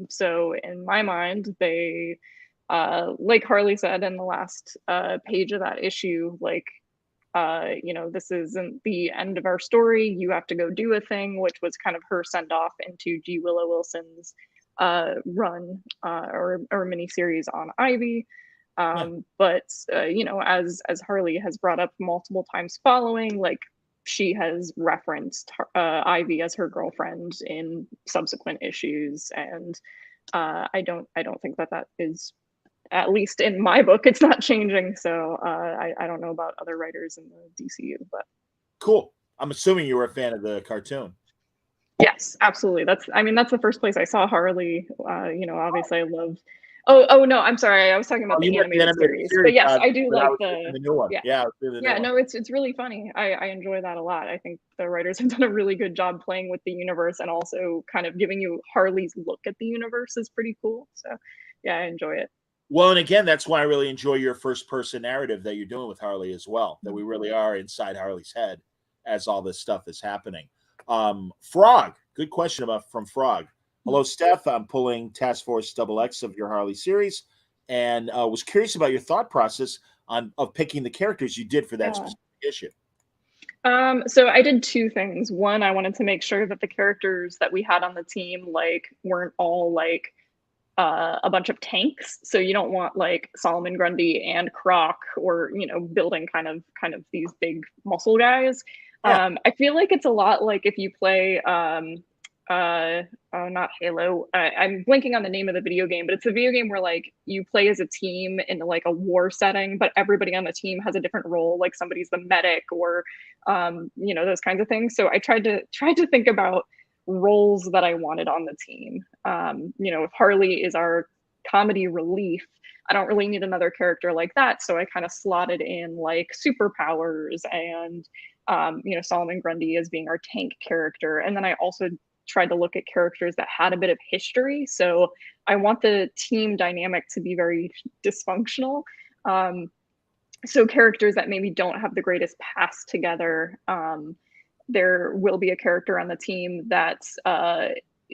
So in my mind, they, like Harley said in the last page of that issue, like, this isn't the end of our story. You have to go do a thing, which was kind of her send off into G. Willow Wilson's run or miniseries on Ivy. But as Harley has brought up multiple times following, like she has referenced Ivy as her girlfriend in subsequent issues, and I don't think that is, at least in my book, it's not changing. So I don't know about other writers in the DCU, but cool. I'm assuming you were a fan of the cartoon. Yes, absolutely. That's the first place I saw Harley. Obviously I love. Oh no, I'm sorry. I was talking about the animated series. But yes, I do like the new one. Yeah, no, it's really funny. I enjoy that a lot. I think the writers have done a really good job playing with the universe and also kind of giving you Harley's look at the universe is pretty cool. So yeah, I enjoy it. Well, and again, that's why I really enjoy your first person narrative that you're doing with Harley as well, that we really are inside Harley's head as all this stuff is happening. Frog, good question from Frog. Hello, Steph. I'm pulling Task Force XX of your Harley series, and was curious about your thought process of picking the characters you did for that specific issue. So I did two things. One, I wanted to make sure that the characters that we had on the team weren't all a bunch of tanks. So you don't want Solomon Grundy and Croc, or building kind of these big muscle guys. Yeah. I feel like it's a lot like if you play not Halo. I'm blanking on the name of the video game, but it's a video game where you play as a team in a war setting, but everybody on the team has a different role. Like somebody's the medic, or those kinds of things. So I tried to think about roles that I wanted on the team. If Harley is our comedy relief, I don't really need another character like that. So I kind of slotted in superpowers and Solomon Grundy as being our tank character. And then I also tried to look at characters that had a bit of history. So I want the team dynamic to be very dysfunctional. So characters that maybe don't have the greatest past together. There will be a character on the team that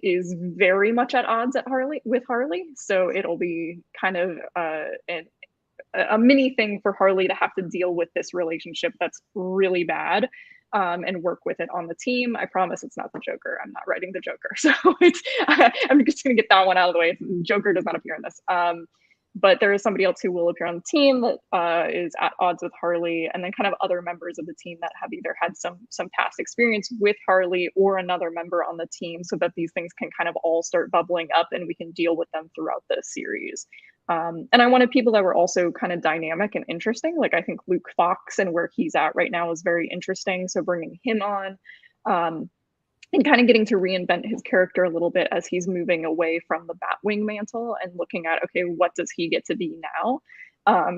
is very much at odds with Harley. So it'll be kind of a mini thing for Harley to have to deal with this relationship that's really bad, and work with it on the team. I promise it's not the Joker. I'm not writing the Joker. So I'm just going to get that one out of the way. Joker does not appear in this. But there is somebody else who will appear on the team that is at odds with Harley, and then kind of other members of the team that have either had some past experience with Harley or another member on the team, so that these things can kind of all start bubbling up and we can deal with them throughout the series. And I wanted people that were also kind of dynamic and interesting. I think Luke Fox and where he's at right now is very interesting. So bringing him on, and kind of getting to reinvent his character a little bit as he's moving away from the Batwing mantle and looking at, okay, what does he get to be now?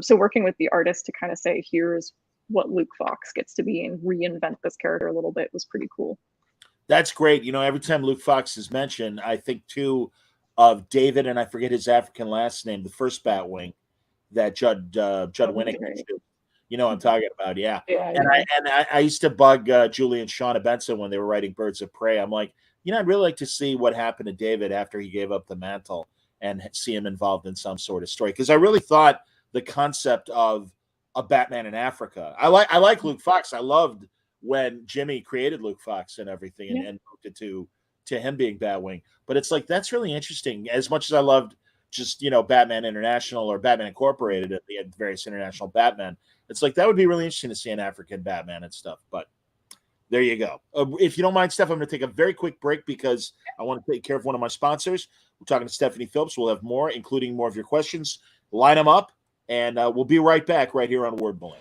So working with the artist to kind of say, here's what Luke Fox gets to be and reinvent this character a little bit was pretty cool. That's great. Every time Luke Fox is mentioned, I think too of David, and I forget his African last name, the first Batwing that Judd Winnick. I'm talking about, yeah. I used to bug Julie and Shauna Benson when they were writing Birds of Prey. I'm like, I'd really like to see what happened to David after he gave up the mantle and see him involved in some sort of story. Because I really thought the concept of a Batman in Africa. I like Luke Fox. I loved when Jimmy created Luke Fox and everything, and moved it to him being Batwing. But it's that's really interesting. As much as I loved just Batman International or Batman Incorporated at the various international Batman, it's that would be really interesting to see an African Batman and stuff. But there you go. If you don't mind, Steph, I'm going to take a very quick break because I want to take care of one of my sponsors. We're talking to Stephanie Phillips. We'll have more, including more of your questions. Line them up, and we'll be right back right here on Word Balloon.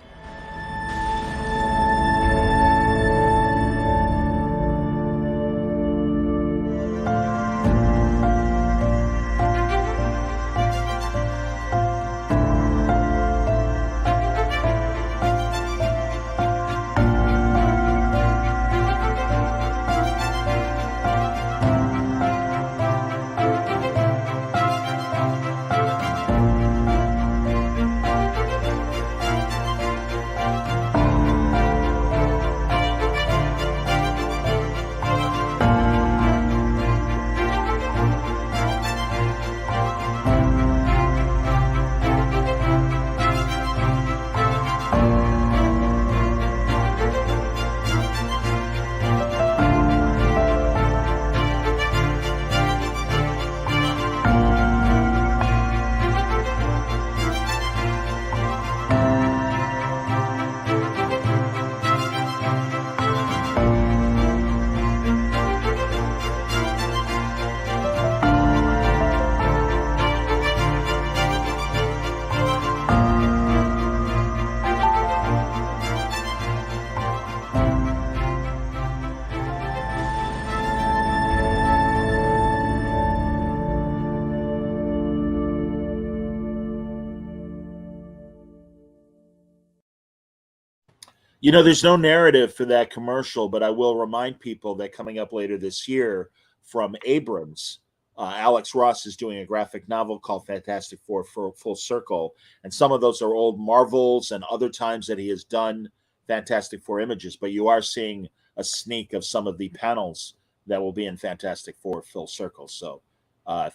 You know, there's no narrative for that commercial, but I will remind people that coming up later this year from Abrams, Alex Ross is doing a graphic novel called Fantastic Four for Full Circle. And some of those are old Marvels and other times that he has done Fantastic Four images. But you are seeing a sneak of some of the panels that will be in Fantastic Four Full Circle. So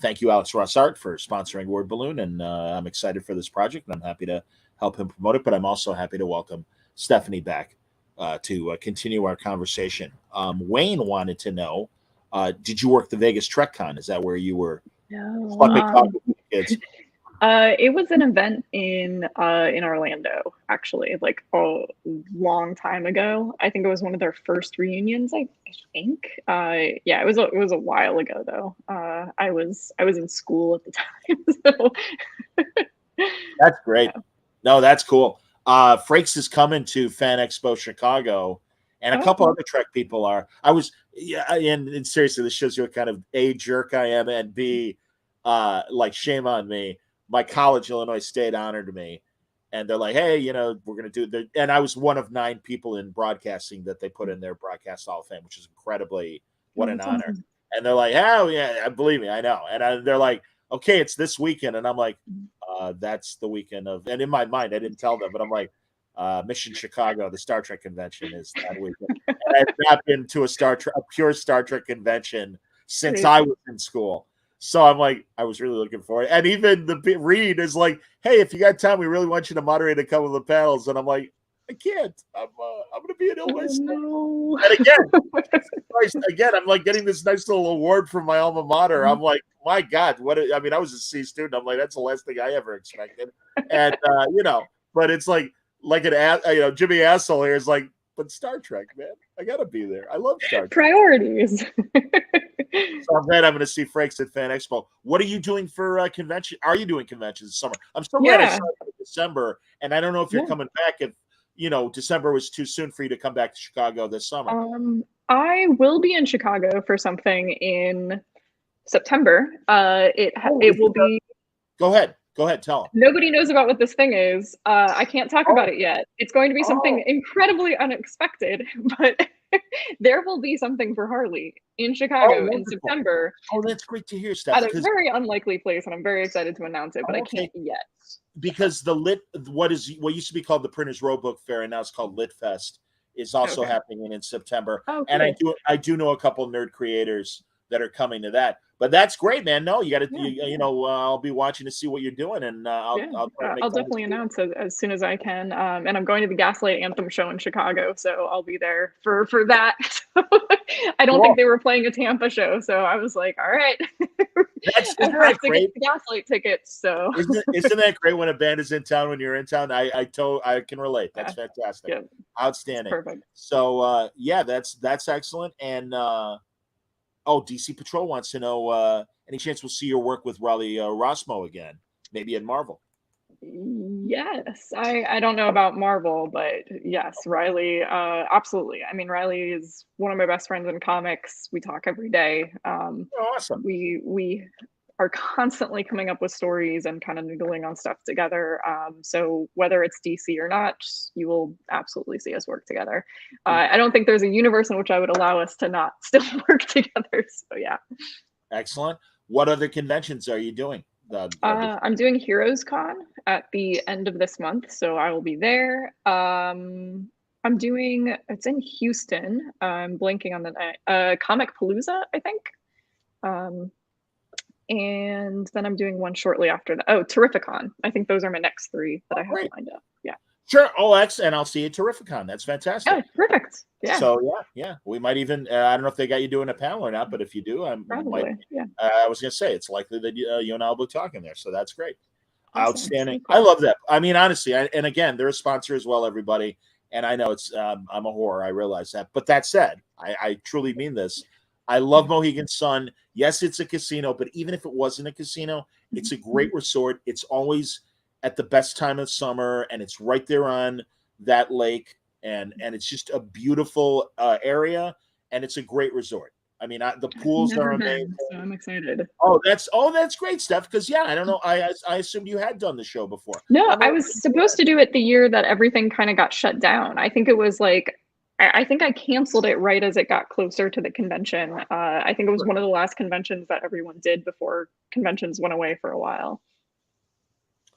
thank you, Alex Ross Art, for sponsoring Word Balloon. And I'm excited for this project, and I'm happy to help him promote it. But I'm also happy to welcome Stephanie back to continue our conversation. Wayne wanted to know, did you work the Vegas Trek Con? Is that where you were? No, kids? it was an event in Orlando, actually, like a long time ago. I think it was one of their first reunions. I think. Yeah, it was a while ago though. I was in school at the time, so That's great. yeah. No, that's cool. Frakes is coming to Fan Expo Chicago, and a couple other Trek people are. And seriously, this shows you what kind of A, jerk I am, and B, like, shame on me. My college, Illinois State, honored me, and they're like, hey, we're going to do. And I was one of 9 people in broadcasting that they put in their Broadcast Hall of Fame, which is what an honor. Awesome. And they're like, oh, yeah, believe me, I know. And they're like, okay, it's this weekend. And I'm like, that's the weekend of, and in my mind, I didn't tell them, but I'm like, Mission Chicago, the Star Trek convention is that weekend. And I've not been to a pure Star Trek convention since I was in school. So I'm like, I was really looking for it. And even the Reed is like, hey, if you got time, we really want you to moderate a couple of the panels. And I'm like, I can't. I'm going to be in Illinois. No. And again, I'm like getting this nice little award from my alma mater. I'm like, my God, I was a C student. I'm like, that's the last thing I ever expected. And but it's like an Jimmy Asshole here is like, but Star Trek, man, I gotta be there. I love Star Trek. Priorities. So I'm glad I'm going to see Frakes at Fan Expo. What are you doing for convention? Are you doing conventions this summer? I'm so glad I saw it in December, and I don't know if you're coming back. If December was too soon for you to come back to Chicago this summer. I will be in Chicago for something in September. It will be. Go ahead. Tell them. Nobody knows about what this thing is. I can't talk about it yet. It's going to be something incredibly unexpected, but there will be something for Harley in Chicago in September. Oh, that's great to hear, Steph. At a very unlikely place, and I'm very excited to announce it, but I can't yet. Because what used to be called the Printers Row Book Fair, and now it's called Lit Fest, is also happening in September. Oh, and I do know a couple nerd creators that are coming to that. But that's great, man. No, you got to, I'll be watching to see what you're doing, and I'll definitely announce as soon as I can. And I'm going to the Gaslight Anthem show in Chicago, so I'll be there for that. I don't think they were playing a Tampa show, so I was like, all right, isn't that great? Get the Gaslight tickets. So isn't that great when a band is in town when you're in town? I can relate. That's fantastic. Yeah. Outstanding. Perfect. So that's excellent. And DC Patrol wants to know any chance we'll see your work with Riley Rossmo again, maybe in Marvel. Yes, I don't know about Marvel, but yes, Riley, absolutely. I mean, Riley is one of my best friends in comics. We talk every day. Awesome. We are constantly coming up with stories and kind of noodling on stuff together. So whether it's DC or not, you will absolutely see us work together. I don't think there's a universe in which I would allow us to not still work together. So yeah. Excellent. What other conventions are you doing? I'm doing Heroes Con at the end of this month, so I will be there. It's in Houston. I'm blanking on the name. Comic Palooza, I think. And then I'm doing one shortly after that. Oh, Terrificon. I think those are my next 3 that I have lined up. Yeah. Sure. and I'll see you at Terrificon. That's fantastic. Yeah, perfect. Yeah. So yeah. We might even I don't know if they got you doing a panel or not, but if you do, I was gonna say it's likely that you and I'll be talking there. So that's great. Awesome. Outstanding. Cool. I love that. I mean, honestly, and again, they're a sponsor as well, everybody. And I know it's I'm a whore, I realize that. But that said, I truly mean this. I love Mohegan Sun. Yes, it's a casino, but even if it wasn't a casino, it's a great resort. It's always at the best time of summer, and it's right there on that lake, and it's just a beautiful area, and it's a great resort. I mean, the pools are Never amazing. been, so I'm excited. Oh, that's great, Steph. Because yeah, I don't know. I assumed you had done the show before. No, I was supposed to do it the year that everything kind of got shut down. I think it was like, I think I canceled it right as it got closer to the convention. I think it was one of the last conventions that everyone did before conventions went away for a while.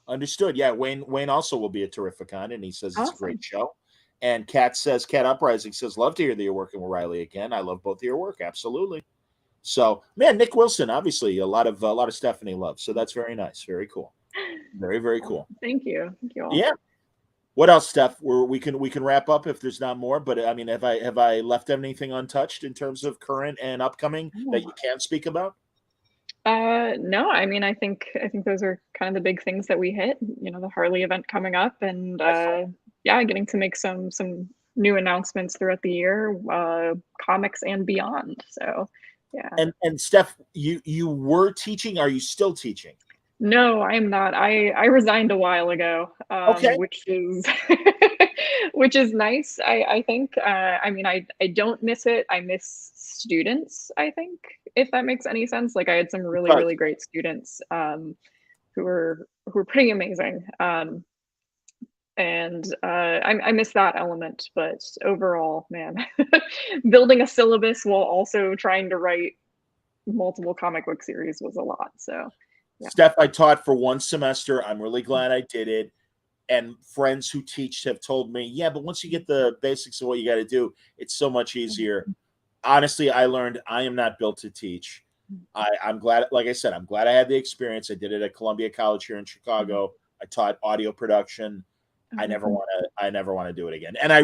Understood. Yeah, Wayne also will be at Terrificon, and he says it's a great Awesome. show. And Cat Uprising says, love to hear that you're working with Riley again. I love both of your work, absolutely. So, man, Nick Wilson, obviously a lot of Stephanie love. So that's very nice, very cool, very very cool. Thank you all. Yeah. What else, Steph? We can wrap up if there's not more. But I mean, have I left anything untouched in terms of current and upcoming that you can speak about? No, I mean, I think those are kind of the big things that we hit. You know, the Harley event coming up, and yeah, getting to make some new announcements throughout the year, comics and beyond. So, yeah. And Steph, you were teaching. Are you still teaching? No, I'm not. I resigned a while ago, Okay. which is which is nice. I think. I mean, I don't miss it. I miss students, I think, if that makes any sense. Like I had some really great students who were pretty amazing. And I miss that element, but overall, man, building a syllabus while also trying to write multiple comic book series was a lot. So yeah. Steph, I taught for one semester. I'm really glad I did it. And friends who teach have told me, yeah, but once you get the basics of what you got to do, it's so much easier. Honestly, I learned I am not built to teach. I'm glad, like I said, I'm glad I had the experience. I did it at Columbia College here in Chicago. I taught audio production. I never want to do it again. And I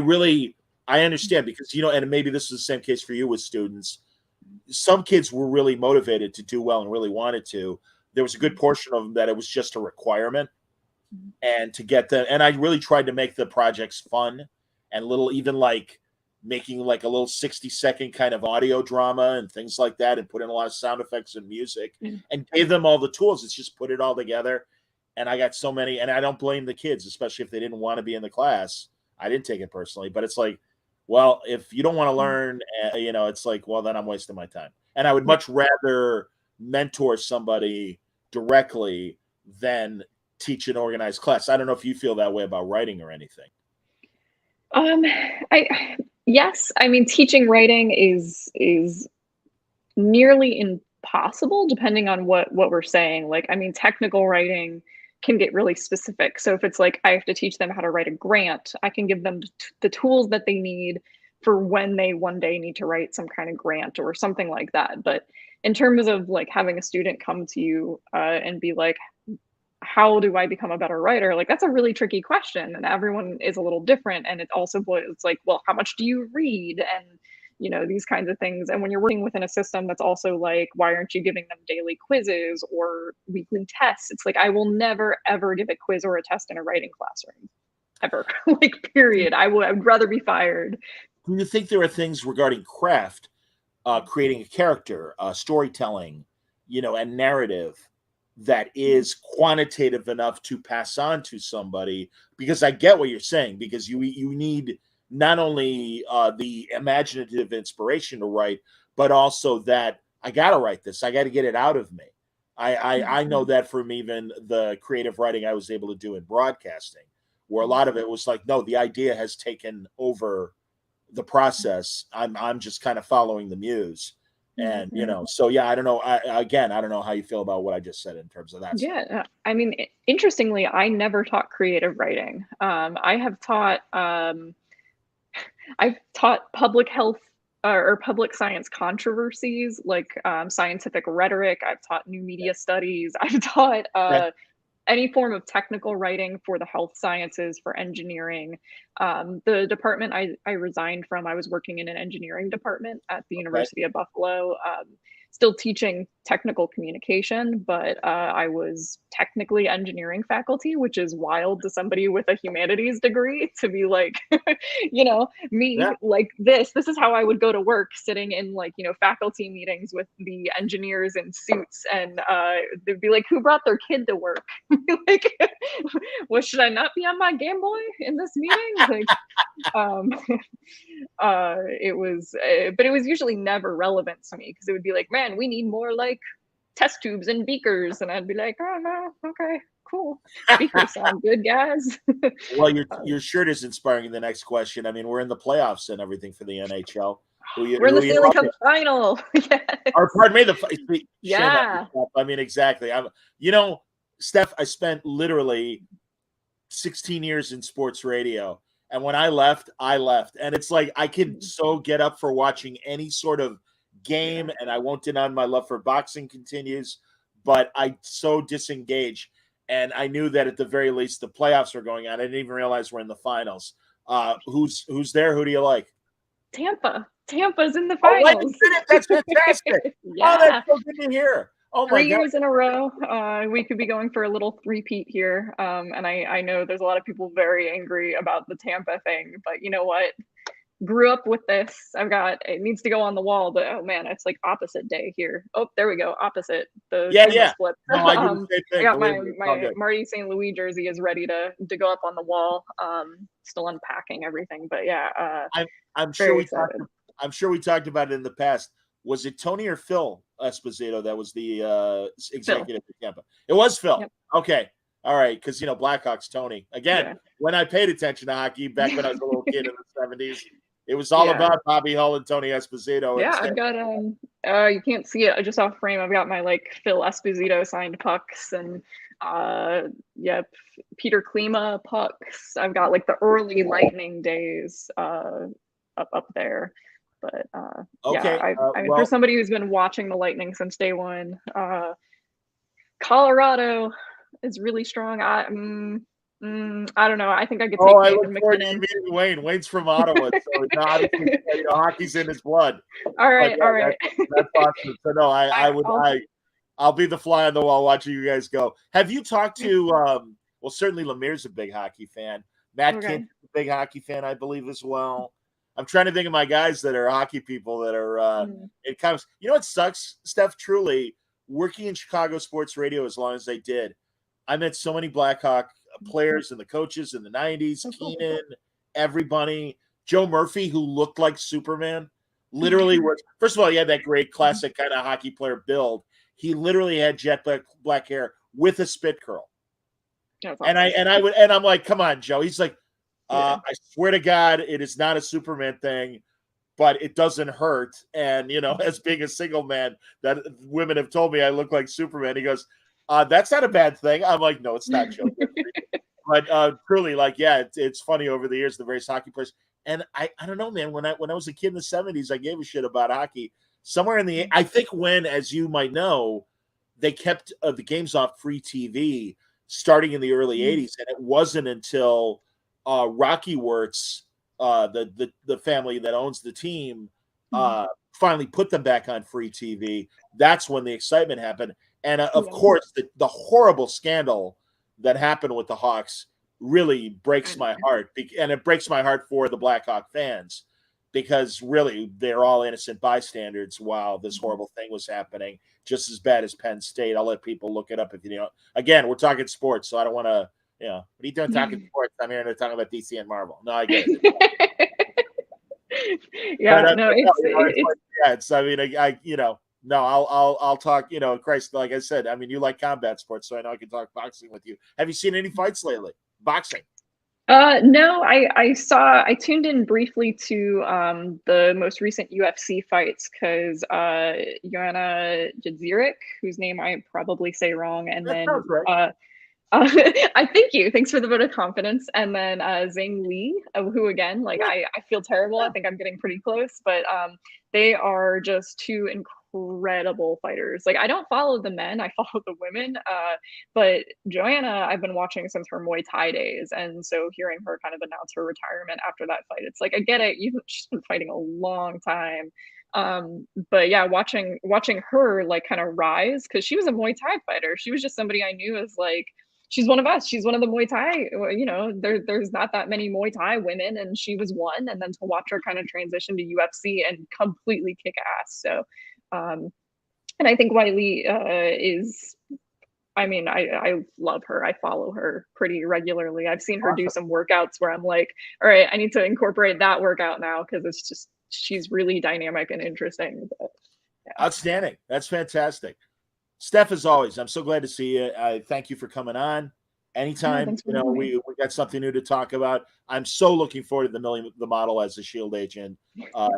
understand because, you know, and maybe this is the same case for you with students. Some kids were really motivated to do well and really wanted to. There was a good portion of them that it was just a requirement. And to get them, and I really tried to make the projects fun and even like making like a little 60-second kind of audio drama and things like that, and put in a lot of sound effects and music and gave them all the tools. It's just put it all together. And I got so many, and I don't blame the kids, especially if they didn't want to be in the class. I didn't take it personally, but it's like, well, if you don't want to learn, you know, it's like, well, then I'm wasting my time. And I would much rather mentor somebody directly than teach an organized class. I don't know if you feel that way about writing or anything. Yes, I mean, teaching writing is nearly impossible depending on what we're saying. Like, I mean, technical writing can get really specific. So if it's like I have to teach them how to write a grant, I can give them the tools that they need for when they one day need to write some kind of grant or something like that. But in terms of like having a student come to you and be like, how do I become a better writer? Like, that's a really tricky question, and everyone is a little different. And it's like, well, how much do you read? And, you know, these kinds of things. And when you're working within a system that's also like, why aren't you giving them daily quizzes or weekly tests? It's like, I will never, ever give a quiz or a test in a writing classroom, ever. Like, period. I would rather be fired. Do you think there are things regarding craft, creating a character, storytelling, you know, and narrative that is quantitative enough to pass on to somebody? Because I get what you're saying, because you need not only the imaginative inspiration to write, but also that I got to write this. I got to get it out of me. I know that from even the creative writing I was able to do in broadcasting, where a lot of it was like, no, the idea has taken over the process. I'm just kind of following the muse. And, you know, so yeah, I don't know. I don't know how you feel about what I just said in terms of that. Yeah. Stuff. I mean, interestingly, I never taught creative writing. I've taught public health or public science controversies, like scientific rhetoric. I've taught new media studies. I've taught any form of technical writing for the health sciences, for engineering. The department I resigned from, I was working in an engineering department at the University of Buffalo, still teaching technical communication, but I was technically engineering faculty, which is wild to somebody with a humanities degree to be like, you know, me like this is how I would go to work, sitting in like, you know, faculty meetings with the engineers in suits, and they'd be like, who brought their kid to work? Like, well, should I not be on my Game Boy in this meeting? Like, It was, but it was usually never relevant to me because it would be like, man, we need more like test tubes and beakers, and I'd be like, oh no, okay, cool, beakers sound good, guys. Well, your shirt is inspiring the next question. I mean, we're in the playoffs and everything for the NHL. We're in the Stanley Cup final. Yes. Or pardon me, the yeah. I mean, exactly. Steph, I spent literally 16 years in sports radio, and when I left, and it's like I can so get up for watching any sort of game, and I won't deny my love for boxing continues, but I so disengage. And I knew that at the very least the playoffs were going on. I didn't even realize we're in the finals. Who's there? Who do you like? Tampa's in the finals. That's fantastic. Yeah. Oh, that's so good to hear. Oh my God. 3 years in a row. We could be going for a little three-peat here. And I know there's a lot of people very angry about the Tampa thing, but you know what? Grew up with this. It needs to go on the wall, but oh man, it's like opposite day here. Oh, there we go. Opposite. The split. No, I do the same thing. I got my Marty St. Louis jersey is ready to go up on the wall. Still unpacking everything, but yeah. I'm sure we talked about it in the past. Was it Tony or Phil Esposito that was the executive at Tampa? It was Phil. Yep. Okay. All right. Because, Blackhawks, Tony. Again, when I paid attention to hockey back when I was a little kid in the 70s, it was all about Bobby Hull and Tony Esposito. Yeah, I've got, you can't see it just off frame. I've got my, Phil Esposito signed pucks and, Peter Klima pucks. I've got, the early Lightning days up there. But okay. for somebody who's been watching the Lightning since day one, Colorado is really strong. I don't know. I think I could take Nathan McKinnon. Meeting Wayne. Wayne's from Ottawa, so obviously, hockey's in his blood. All right. That's awesome. So no, I'll be the fly on the wall watching you guys go. Have you talked to? Well, certainly Lemire's a big hockey fan. Matt Kinn's a big hockey fan, I believe, as well. I'm trying to think of my guys that are hockey people that are in comics. You know what sucks, Steph? Truly, working in Chicago sports radio as long as they did, I met so many Blackhawk players and the coaches in the 90s, Keenan, everybody. Joe Murphy, who looked like Superman, literally was, first of all, he had that great classic kind of hockey player build. He literally had jet black hair with a spit curl. And I'm like, come on, Joe. He's like, I swear to God, it is not a Superman thing, but it doesn't hurt. And, as being a single man, that women have told me I look like Superman. He goes, that's not a bad thing. I'm like, no, it's not, Joe. But truly, it's funny over the years, the various hockey players. And I don't know, man, when I was a kid in the 70s, I gave a shit about hockey. Somewhere in I think when, as you might know, they kept the games off free TV starting in the early 80s. And it wasn't until Rocky Wirtz, the family that owns the team, finally put them back on free TV. That's when the excitement happened. And of course, the horrible scandal that happened with the Hawks really breaks my heart. And it breaks my heart for the Blackhawk fans, because really they're all innocent bystanders while this horrible thing was happening, just as bad as Penn State. I'll let people look it up if you know. Again, we're talking sports, so I don't want to, what are you doing talking sports? I'm here to talk about DC and Marvel. No, I get it. I'll talk, Christ, like I said, I mean, you like combat sports, so I know I can talk boxing with you. Have you seen any fights lately? Boxing? No, I tuned in briefly to the most recent UFC fights because Joanna Jędrzejczyk, whose name I probably say wrong, and then I thank you. Thanks for the vote of confidence. And then Zhang Li, who again, I feel terrible. I think I'm getting pretty close, but they are just two incredible fighters. I don't follow the men, I follow the women. But Joanna, I've been watching since her Muay Thai days. And so hearing her kind of announce her retirement after that fight, it's like, I get it. She's been fighting a long time. But yeah, watching her kind of rise, because she was a Muay Thai fighter. She was just somebody I knew as she's one of us. She's one of the Muay Thai, there's not that many Muay Thai women, and she was one. And then to watch her kind of transition to UFC and completely kick ass. So, and I think Wiley is I mean, I love her. I follow her pretty regularly. I've seen her do Awesome. some workouts where I'm like, all right, I need to incorporate that workout now because it's just she's really dynamic and interesting. But yeah. Outstanding. That's fantastic. Steph, as always, I'm so glad to see you. I thank you for coming on. Yeah, Anytime, thanks for having me. we got something new to talk about. I'm so looking forward to the model as a Shield agent,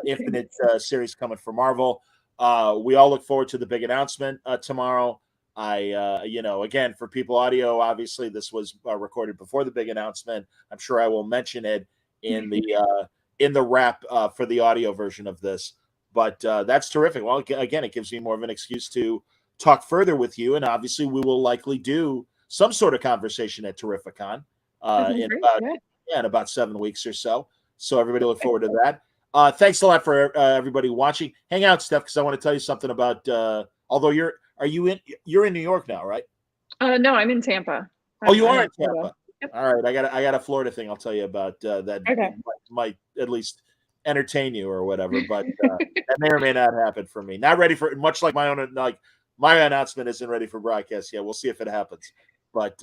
Infinite series coming for Marvel. We all look forward to the big announcement tomorrow. Again, for people audio, obviously this was recorded before the big announcement. I'm sure I will mention it in the wrap for the audio version of this. But that's terrific. Well, again, it gives me more of an excuse to talk further with you, and obviously we will likely do some sort of conversation at Terrificon That sounds in great. about Yeah. in about 7 weeks or so. So everybody look forward to that. Thanks a lot for everybody watching. Hang out, Steph, because I want to tell you something about. Although you're in New York now, right? No, I'm in Tampa. Oh, you I'm are in in Florida. Tampa. Yep. All right, I got a Florida thing I'll tell you about that Okay. might at least entertain you or whatever, but that may or may not happen for me. Not ready for much like my announcement isn't ready for broadcast yet. We'll see if it happens. But